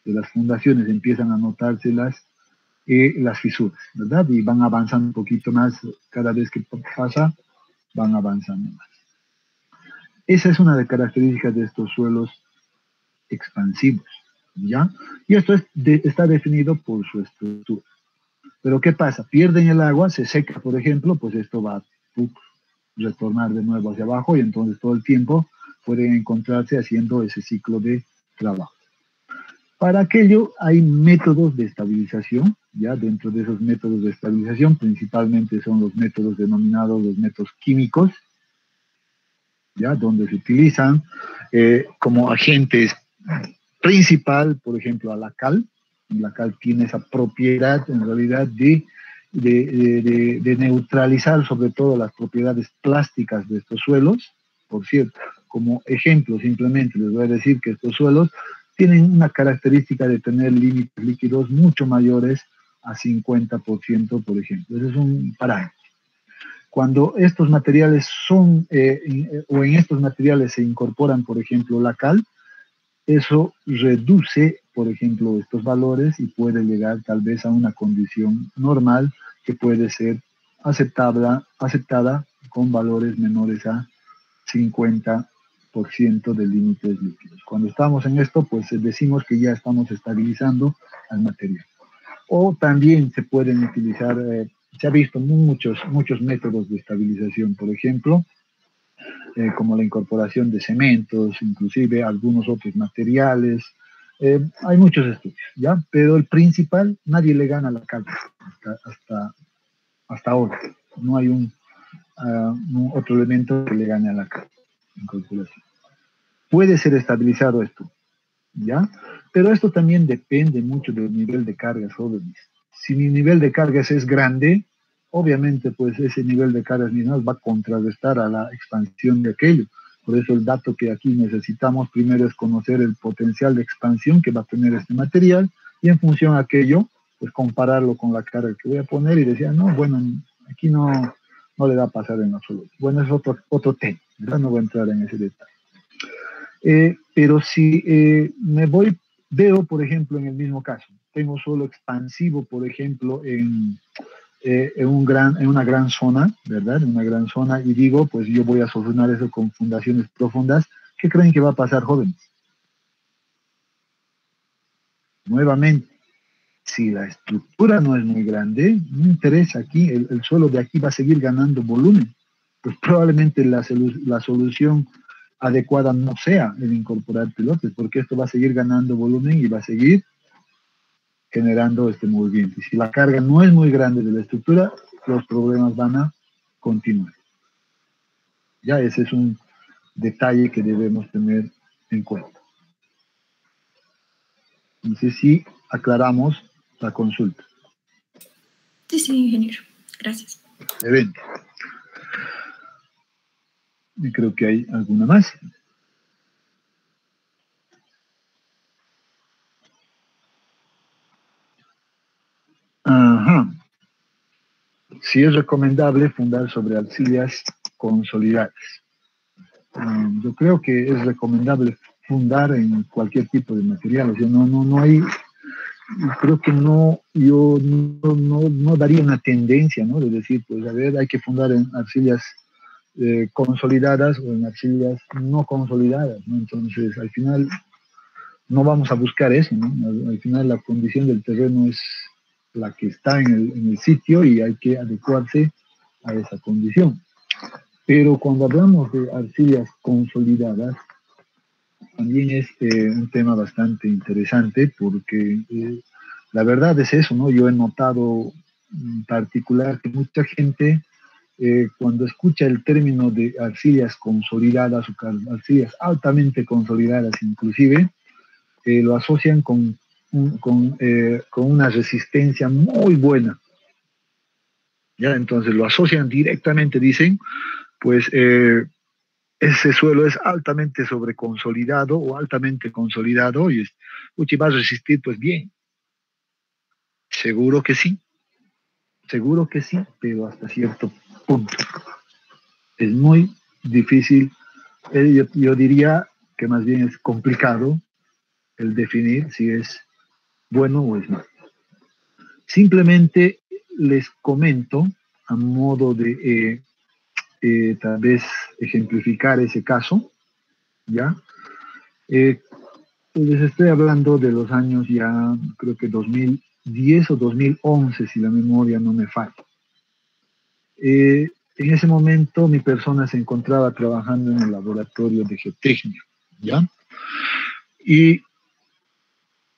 de las fundaciones empiezan a notarse las fisuras, ¿verdad? Y van avanzando un poquito más, cada vez que pasa, van avanzando más. Esa es una de las características de estos suelos expansivos, ¿ya? Y esto está definido por su estructura. Pero ¿qué pasa? Pierden el agua, se seca, por ejemplo, pues esto va a retornar de nuevo hacia abajo, y entonces todo el tiempo pueden encontrarse haciendo ese ciclo de trabajo. Para aquello hay métodos de estabilización, ya dentro de esos métodos de estabilización principalmente son los métodos denominados los métodos químicos, ya donde se utilizan como agentes principal, por ejemplo, a la cal. La cal tiene esa propiedad en realidad de neutralizar sobre todo las propiedades plásticas de estos suelos. Por cierto, como ejemplo simplemente les voy a decir que estos suelos tienen una característica de tener límites líquidos mucho mayores a 50%, por ejemplo. Ese es un parámetro. Cuando estos materiales son, o en estos materiales se incorporan, por ejemplo, la cal, eso reduce, por ejemplo, estos valores y puede llegar tal vez a una condición normal que puede ser aceptada con valores menores a 50% de límites líquidos. Cuando estamos en esto, pues decimos que ya estamos estabilizando al material. O también se pueden utilizar, se ha visto muchos métodos de estabilización, por ejemplo, como la incorporación de cementos, inclusive algunos otros materiales. Hay muchos estudios, ¿ya? Pero el principal, nadie le gana a la cal hasta ahora. No hay un otro elemento que le gane a la cal. Incorporación. Puede ser estabilizado esto, ¿ya? Pero esto también depende mucho del nivel de cargas jóvenes. Si mi nivel de cargas es grande, obviamente pues ese nivel de cargas mismas va a contrarrestar a la expansión de aquello. Por eso el dato que aquí necesitamos primero es conocer el potencial de expansión que va a tener este material, y en función a aquello, pues compararlo con la carga que voy a poner y decir, no, bueno, aquí no le va a pasar en absoluto. Bueno, es otro tema, ¿verdad? No voy a entrar en ese detalle. Pero si veo, por ejemplo, en el mismo caso, tengo suelo expansivo, por ejemplo, en una gran zona, ¿verdad? En una gran zona, y digo, pues yo voy a solucionar eso con fundaciones profundas. ¿Qué creen que va a pasar, jóvenes? Nuevamente, si la estructura no es muy grande, no interesa aquí, el suelo de aquí va a seguir ganando volumen. Pues probablemente la solución adecuada no sea el incorporar pilotes, porque esto va a seguir ganando volumen y va a seguir generando este movimiento. Y si la carga no es muy grande de la estructura, los problemas van a continuar. Ya ese es un detalle que debemos tener en cuenta. No sé si aclaramos la consulta. Sí, ingeniero. Gracias. Evento. Y creo que hay alguna más. Ajá. Si es recomendable fundar sobre arcillas consolidadas. Yo creo que es recomendable fundar en cualquier tipo de material. O sea, no hay, creo que yo no daría una tendencia, ¿no? De decir, pues a ver, hay que fundar en arcillas consolidadas o en arcillas no consolidadas, ¿no? Entonces, al final, no vamos a buscar eso, ¿no? Al final, la condición del terreno es la que está en el sitio y hay que adecuarse a esa condición. Pero cuando hablamos de arcillas consolidadas, también es un tema bastante interesante porque la verdad es eso, ¿no? Yo he notado en particular que mucha gente cuando escucha el término de arcillas consolidadas o arcillas altamente consolidadas inclusive, lo asocian con con una resistencia muy buena. ¿Ya? Entonces lo asocian directamente, dicen, pues ese suelo es altamente sobreconsolidado o altamente consolidado y va a resistir pues bien. Seguro que sí, pero hasta cierto punto. Es muy difícil, yo diría que más bien es complicado el definir si es bueno o es malo. Simplemente les comento a modo de tal vez ejemplificar ese caso, ¿ya? Les estoy hablando de los años ya, creo que 2010 o 2011, si la memoria no me falla. En ese momento mi persona se encontraba trabajando en el laboratorio de geotecnia, ¿ya? Y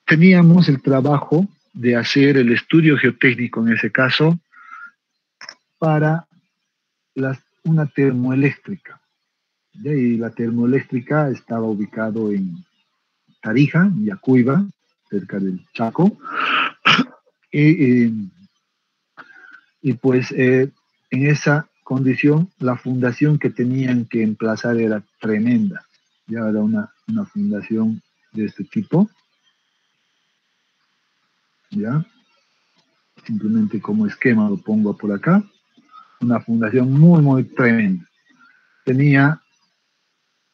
teníamos el trabajo de hacer el estudio geotécnico, en ese caso, para una termoeléctrica. ¿Ya? Y la termoeléctrica estaba ubicado en Tarija, Yacuiba, cerca del Chaco. Y pues en esa condición la fundación que tenían que emplazar era tremenda. Ya era una fundación de este tipo. ¿Ya? Simplemente como esquema lo pongo por acá. Una fundación muy, muy tremenda. Tenía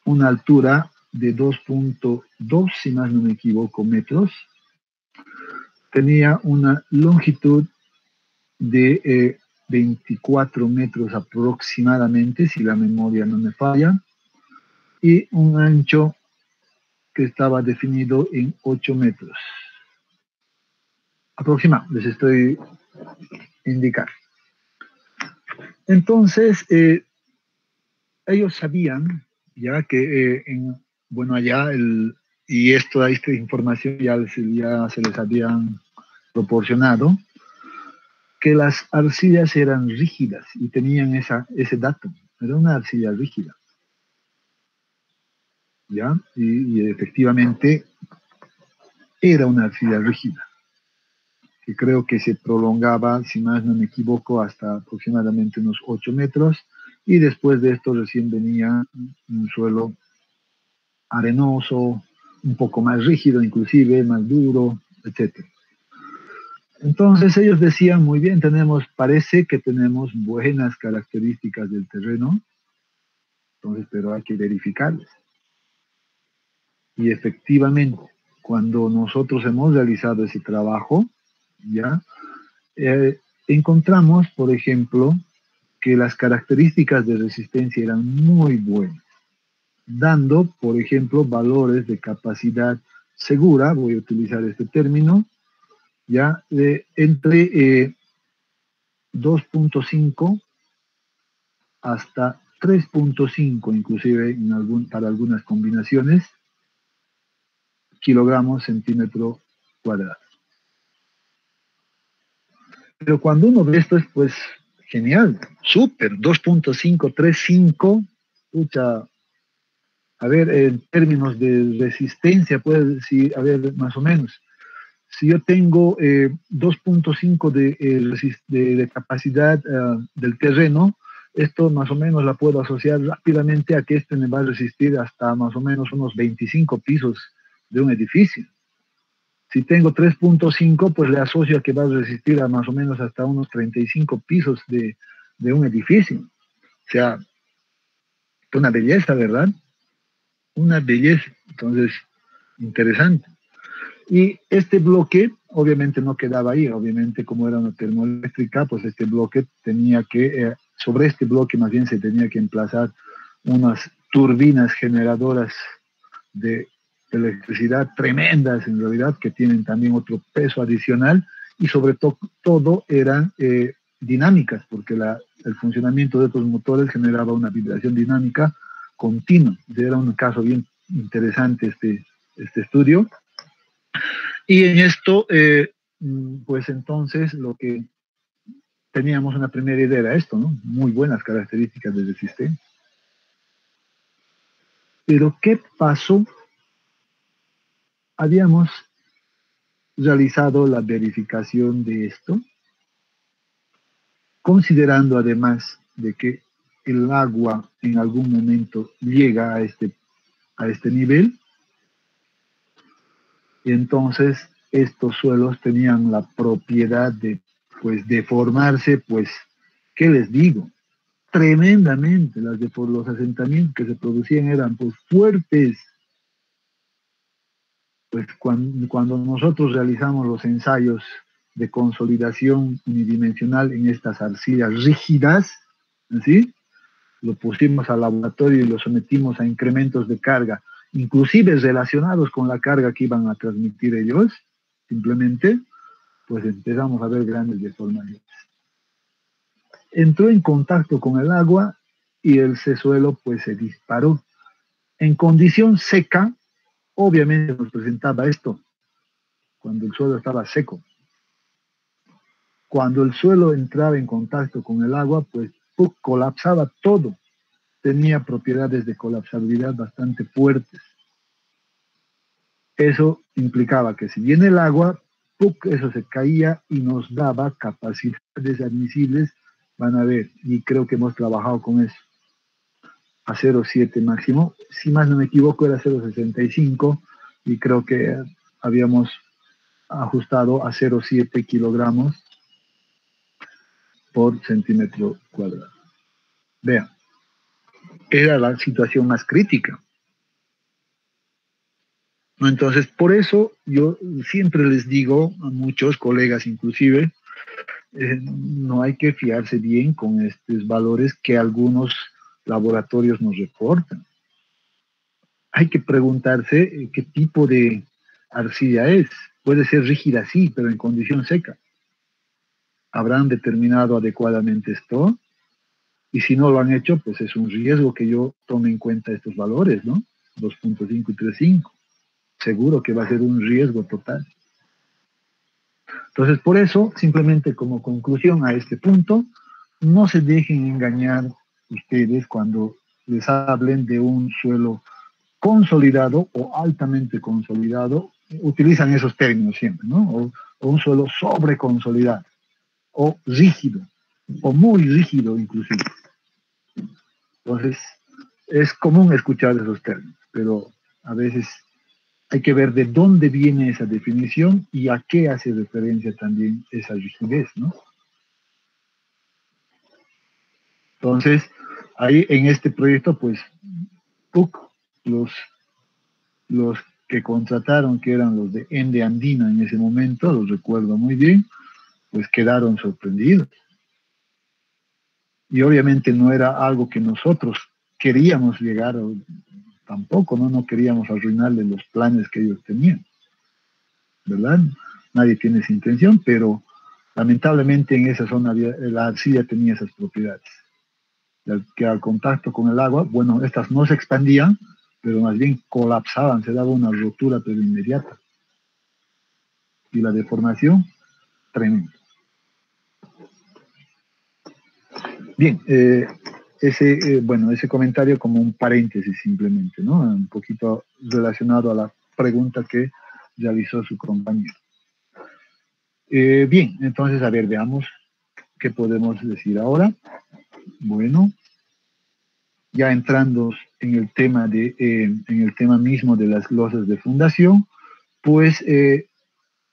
una altura de 2.2, si más no me equivoco, metros. Tenía una longitud de 24 metros aproximadamente, si la memoria no me falla, y un ancho que estaba definido en 8 metros. Aproximado, les estoy indicando. Entonces, ellos sabían ya que, allá, y esta información ya se les habían proporcionado, que las arcillas eran rígidas y tenían ese dato. Era una arcilla rígida. ¿Ya? Y efectivamente era una arcilla rígida, que creo que se prolongaba, si más no me equivoco, hasta aproximadamente unos 8 metros, y después de esto recién venía un suelo arenoso, un poco más rígido inclusive, más duro, etc. Entonces ellos decían, muy bien, parece que tenemos buenas características del terreno, entonces, pero hay que verificarlas. Y efectivamente, cuando nosotros hemos realizado ese trabajo, ya encontramos, por ejemplo, que las características de resistencia eran muy buenas, dando, por ejemplo, valores de capacidad segura, voy a utilizar este término, ya entre 2.5 hasta 3.5, inclusive para algunas combinaciones, kilogramos centímetro cuadrado. Pero cuando uno ve esto es pues genial, súper, 2.5, 3.5, pucha, a ver, en términos de resistencia, puedes decir, a ver, más o menos, si yo tengo 2.5 de capacidad del terreno, esto más o menos la puedo asociar rápidamente a que este me va a resistir hasta más o menos unos 25 pisos de un edificio. Si tengo 3.5, pues le asocio a que va a resistir a más o menos hasta unos 35 pisos de un edificio. O sea, una belleza, ¿verdad? Una belleza. Entonces, interesante. Y este bloque, obviamente no quedaba ahí, obviamente como era una termoeléctrica, pues este bloque tenía que, sobre este bloque más bien se tenía que emplazar unas turbinas generadoras de electricidad tremendas en realidad, que tienen también otro peso adicional, y sobre todo eran dinámicas, porque el funcionamiento de estos motores generaba una vibración dinámica continua. Era un caso bien interesante este estudio. Y en esto, pues entonces lo que teníamos una primera idea era esto, ¿no? Muy buenas características de resistencia. Pero ¿qué pasó? Habíamos realizado la verificación de esto, considerando además de que el agua en algún momento llega a este nivel, y entonces estos suelos tenían la propiedad de, pues, deformarse, pues, ¿qué les digo? Tremendamente. Los asentamientos que se producían eran, pues, fuertes. Pues cuando nosotros realizamos los ensayos de consolidación unidimensional en estas arcillas rígidas, ¿sí? Lo pusimos al laboratorio y lo sometimos a incrementos de carga, inclusive relacionados con la carga que iban a transmitir ellos, simplemente, pues empezamos a ver grandes deformaciones. Entró en contacto con el agua y el suelo pues se disparó. En condición seca, obviamente nos presentaba esto, cuando el suelo estaba seco. Cuando el suelo entraba en contacto con el agua, pues colapsaba todo. Tenía propiedades de colapsabilidad bastante fuertes. Eso implicaba que si viene el agua, eso se caía y nos daba capacidades admisibles, van a ver, y creo que hemos trabajado con eso, a 0,7 máximo. Si más no me equivoco, era 0,65 y creo que habíamos ajustado a 0,7 kilogramos por centímetro cuadrado. Vean, era la situación más crítica. Entonces, por eso yo siempre les digo a muchos colegas inclusive, no hay que fiarse bien con estos valores que algunos laboratorios nos reportan. Hay que preguntarse qué tipo de arcilla es. Puede ser rígida, sí, pero en condición seca. ¿Habrán determinado adecuadamente esto? Y si no lo han hecho, pues es un riesgo que yo tome en cuenta estos valores, ¿no? 2.5 y 3.5. Seguro que va a ser un riesgo total. Entonces, por eso, simplemente como conclusión a este punto, no se dejen engañar ustedes cuando les hablen de un suelo consolidado o altamente consolidado. Utilizan esos términos siempre, ¿no? O un suelo sobreconsolidado, o rígido, o muy rígido inclusive. Entonces, es común escuchar esos términos, pero a veces hay que ver de dónde viene esa definición y a qué hace referencia también esa rigidez, ¿no? Entonces, ahí en este proyecto, pues, los que contrataron, que eran los de Ende Andina en ese momento, los recuerdo muy bien, pues quedaron sorprendidos. Y obviamente no era algo que nosotros queríamos llegar, tampoco, ¿no? No queríamos arruinarle los planes que ellos tenían, ¿verdad? Nadie tiene esa intención, pero lamentablemente en esa zona la arcilla tenía esas propiedades, que al contacto con el agua, bueno, estas no se expandían, pero más bien colapsaban, se daba una rotura pero inmediata. Y la deformación, tremenda. Bien, ese comentario como un paréntesis simplemente, ¿no? Un poquito relacionado a la pregunta que realizó su compañero. Bien, entonces, a ver, veamos qué podemos decir ahora. Bueno, ya entrando en el tema mismo de las losas de fundación, pues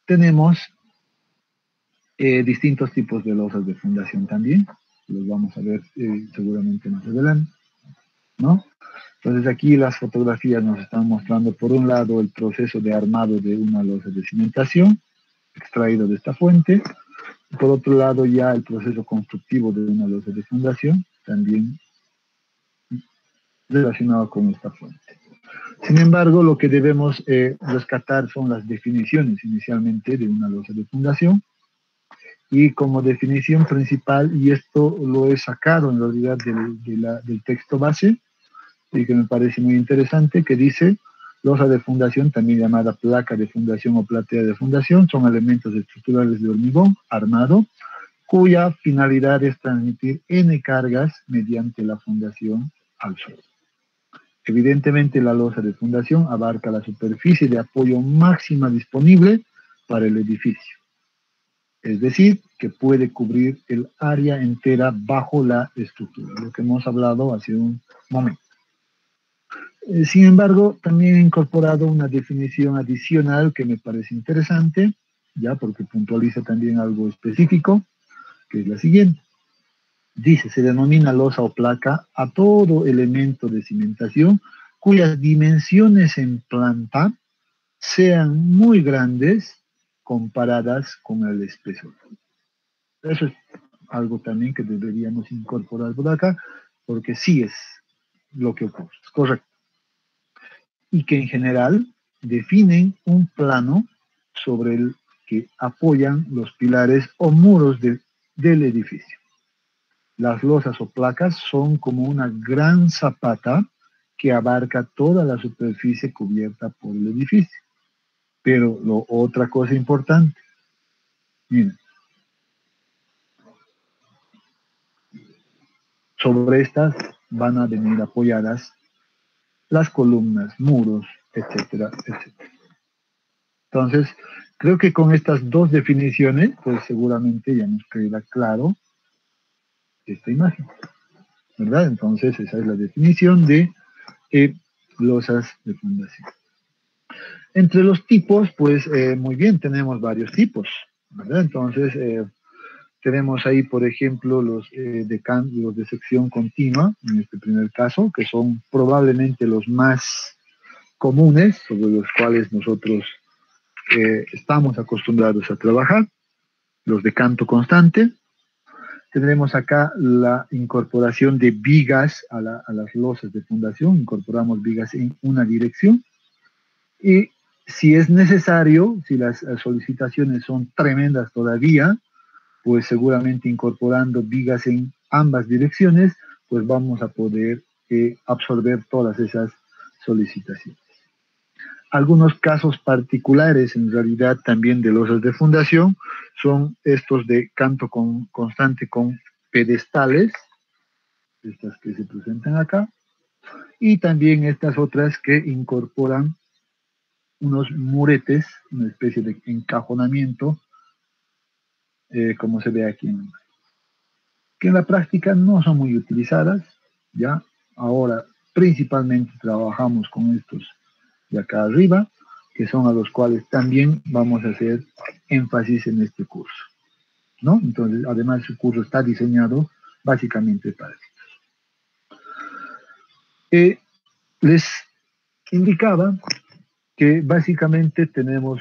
tenemos distintos tipos de losas de fundación también. Los vamos a ver seguramente más adelante, ¿no? Entonces aquí las fotografías nos están mostrando por un lado el proceso de armado de una losa de cimentación extraído de esta fuente, y por otro lado ya el proceso constructivo de una losa de fundación también relacionado con esta fuente. Sin embargo, lo que debemos rescatar son las definiciones inicialmente de una losa de fundación, y como definición principal, y esto lo he sacado en realidad del texto base, y que me parece muy interesante, que dice: losa de fundación, también llamada placa de fundación o platea de fundación, son elementos estructurales de hormigón armado, cuya finalidad es transmitir N cargas mediante la fundación al suelo. Evidentemente, la losa de fundación abarca la superficie de apoyo máxima disponible para el edificio. Es decir, que puede cubrir el área entera bajo la estructura, lo que hemos hablado hace un momento. Sin embargo, también he incorporado una definición adicional que me parece interesante, ya porque puntualiza también algo específico, que es la siguiente. Dice, se denomina losa o placa a todo elemento de cimentación cuyas dimensiones en planta sean muy grandes comparadas con el espesor. Eso es algo también que deberíamos incorporar por acá, porque sí es lo que ocurre, es correcto. Y que en general definen un plano sobre el que apoyan los pilares o muros del edificio. Las losas o placas son como una gran zapata que abarca toda la superficie cubierta por el edificio. Pero otra cosa importante, miren, sobre estas van a venir apoyadas las columnas, muros, etcétera, etcétera. Entonces, creo que con estas dos definiciones, pues seguramente ya nos queda claro esta imagen, ¿verdad? Entonces, esa es la definición de losas de fundación. Entre los tipos, pues muy bien, tenemos varios tipos, ¿verdad? Entonces, tenemos ahí, por ejemplo, los de sección continua, en este primer caso, que son probablemente los más comunes, sobre los cuales nosotros estamos acostumbrados a trabajar, los de canto constante. Tendremos acá la incorporación de vigas a las losas de fundación, incorporamos vigas en una dirección, y si es necesario, si las solicitaciones son tremendas todavía, pues seguramente incorporando vigas en ambas direcciones, pues vamos a poder absorber todas esas solicitaciones. Algunos casos particulares, en realidad, también de losas de fundación, son estos de canto constante con pedestales, estas que se presentan acá, y también estas otras que incorporan unos muretes, una especie de encajonamiento, como se ve aquí, que en la práctica no son muy utilizadas, ya. Ahora principalmente trabajamos con estos de acá arriba, que son a los cuales también vamos a hacer énfasis en este curso, ¿no? Entonces, además, su curso está diseñado básicamente para esto. Les indicaba que básicamente tenemos,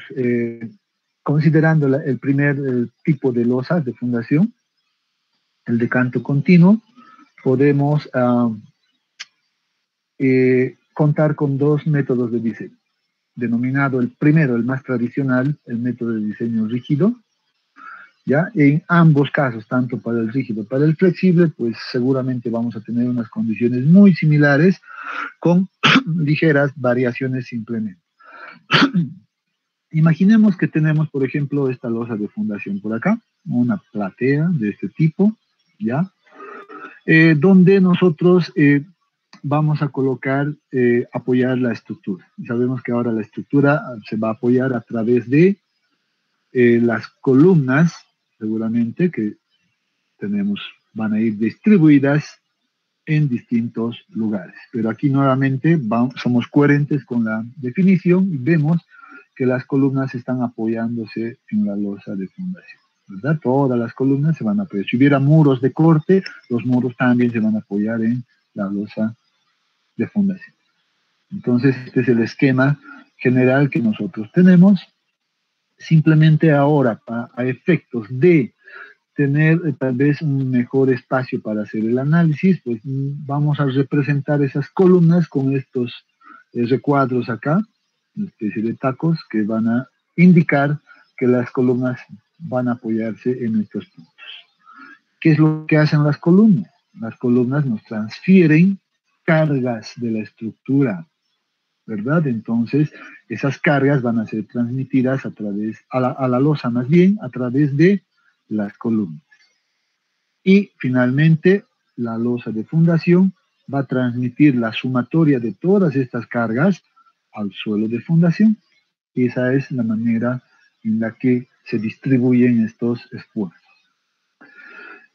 considerando el primer tipo de losas de fundación, el de canto continuo, podemos contar con dos métodos de diseño, denominado el primero, el más tradicional, el método de diseño rígido, ¿ya? En ambos casos, tanto para el rígido como para el flexible, pues seguramente vamos a tener unas condiciones muy similares con ligeras variaciones simplemente. Imaginemos que tenemos, por ejemplo, esta losa de fundación por acá, una platea de este tipo, ¿ya? Donde nosotros vamos a colocar, apoyar la estructura. Y sabemos que ahora la estructura se va a apoyar a través de las columnas, seguramente, que tenemos, van a ir distribuidas en distintos lugares. Pero aquí nuevamente somos coherentes con la definición y vemos que las columnas están apoyándose en la losa de fundación, ¿verdad? Todas las columnas se van a apoyar. Si hubiera muros de corte, los muros también se van a apoyar en la losa de fundación. Entonces, este es el esquema general que nosotros tenemos. Simplemente ahora, a efectos de tener tal vez un mejor espacio para hacer el análisis, pues vamos a representar esas columnas con estos recuadros acá, una especie de tacos que van a indicar que las columnas van a apoyarse en estos puntos. ¿Qué es lo que hacen las columnas? Las columnas nos transfieren cargas de la estructura, ¿verdad? Entonces, esas cargas van a ser transmitidas a la losa más bien, a través de las columnas. Y finalmente, la losa de fundación va a transmitir la sumatoria de todas estas cargas al suelo de fundación. Y esa es la manera en la que se distribuyen estos esfuerzos.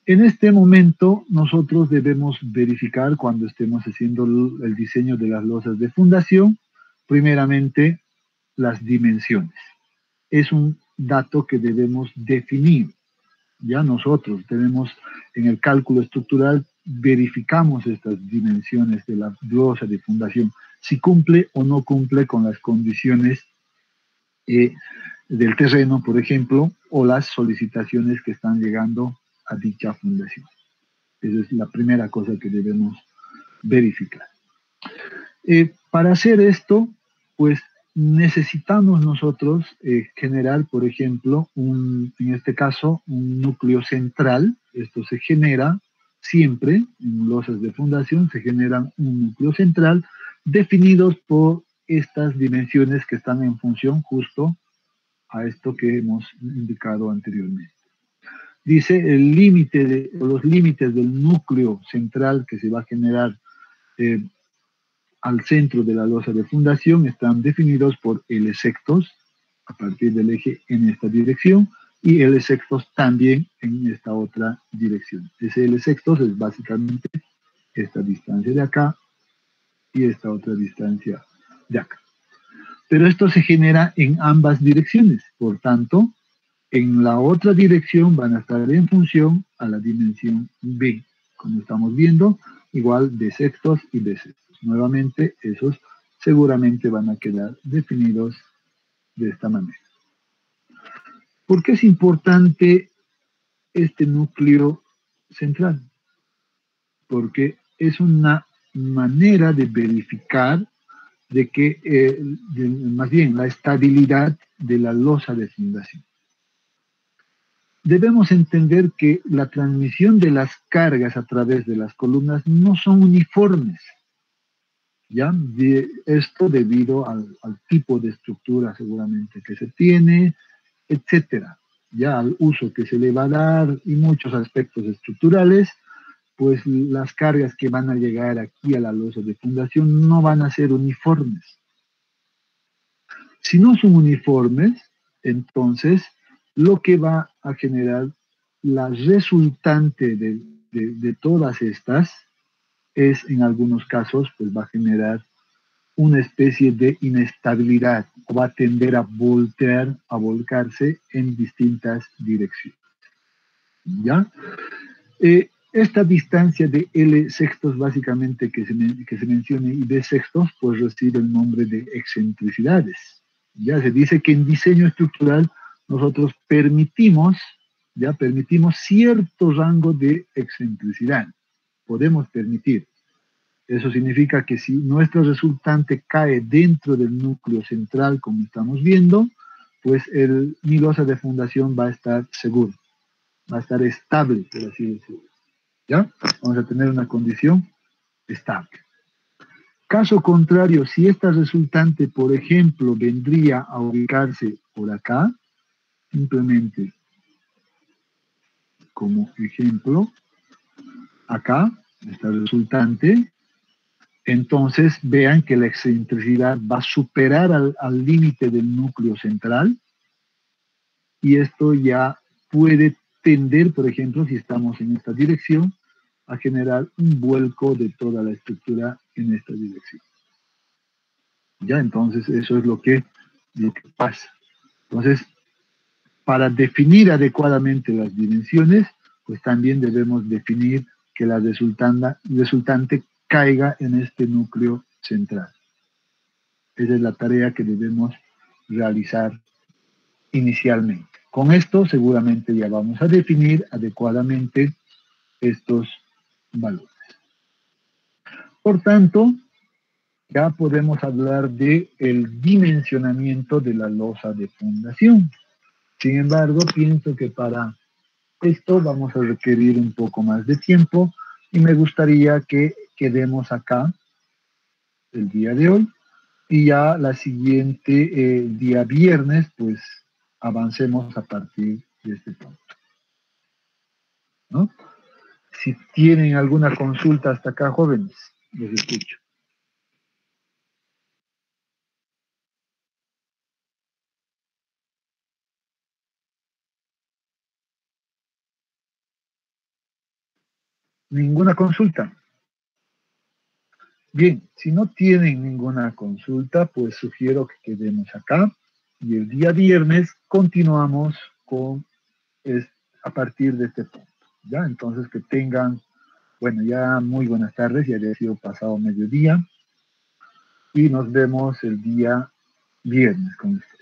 En este momento, nosotros debemos verificar cuando estemos haciendo el diseño de las losas de fundación, primeramente las dimensiones. Es un dato que debemos definir. Ya nosotros tenemos en el cálculo estructural, verificamos estas dimensiones de la losa de fundación, si cumple o no cumple con las condiciones del terreno, por ejemplo, o las solicitaciones que están llegando a dicha fundación. Esa es la primera cosa que debemos verificar. Para hacer esto, pues necesitamos nosotros generar, por ejemplo, en este caso, un núcleo central. Esto se genera siempre, en losas de fundación, se genera un núcleo central definidos por estas dimensiones que están en función justo a esto que hemos indicado anteriormente. Dice los límites del núcleo central que se va a generar al centro de la losa de fundación están definidos por L sectos a partir del eje en esta dirección y L sectos también en esta otra dirección. Ese L sectos es básicamente esta distancia de acá y esta otra distancia de acá. Pero esto se genera en ambas direcciones, por tanto, en la otra dirección van a estar en función a la dimensión B, como estamos viendo, igual B sectos y B sectos. Nuevamente, esos seguramente van a quedar definidos de esta manera. ¿Por qué es importante este núcleo central? Porque es una manera de verificar de que, más bien, la estabilidad de la losa de fundación. Debemos entender que la transmisión de las cargas a través de las columnas no son uniformes. ¿Ya? Esto debido al tipo de estructura seguramente que se tiene, etcétera. Ya al uso que se le va a dar y muchos aspectos estructurales, pues las cargas que van a llegar aquí a la losa de fundación no van a ser uniformes. Si no son uniformes, entonces lo que va a generar la resultante de todas estas es, en algunos casos, pues va a generar una especie de inestabilidad o va a tender a volcarse en distintas direcciones. ¿Ya? Esta distancia de L sextos básicamente que se menciona y B sextos pues recibe el nombre de excentricidades. Ya se dice que en diseño estructural nosotros permitimos cierto rango de excentricidad. Podemos permitir. Eso significa que si nuestro resultante cae dentro del núcleo central, como estamos viendo, pues mi losa de fundación va a estar seguro, va a estar estable, por así decirlo. ¿Ya? Vamos a tener una condición estable. Caso contrario, si esta resultante, por ejemplo, vendría a ubicarse por acá, simplemente como ejemplo, acá, esta resultante, entonces vean que la excentricidad va a superar al límite del núcleo central y esto ya puede tender, por ejemplo, si estamos en esta dirección, a generar un vuelco de toda la estructura en esta dirección. Ya, entonces eso es lo que pasa. Entonces, para definir adecuadamente las dimensiones, pues también debemos definir que la resultante caiga en este núcleo central. Esa es la tarea que debemos realizar inicialmente. Con esto seguramente ya vamos a definir adecuadamente estos valores. Por tanto, ya podemos hablar del dimensionamiento de la losa de fundación. Sin embargo, pienso que para esto vamos a requerir un poco más de tiempo y me gustaría que quedemos acá el día de hoy y ya la siguiente, día viernes, pues avancemos a partir de este punto, ¿no? Si tienen alguna consulta hasta acá, jóvenes, los escucho. ¿Ninguna consulta? Bien, si no tienen ninguna consulta, pues sugiero que quedemos acá y el día viernes continuamos con a partir de este punto, ¿ya? Entonces que tengan, bueno, ya muy buenas tardes, ya ha sido pasado mediodía y nos vemos el día viernes con ustedes.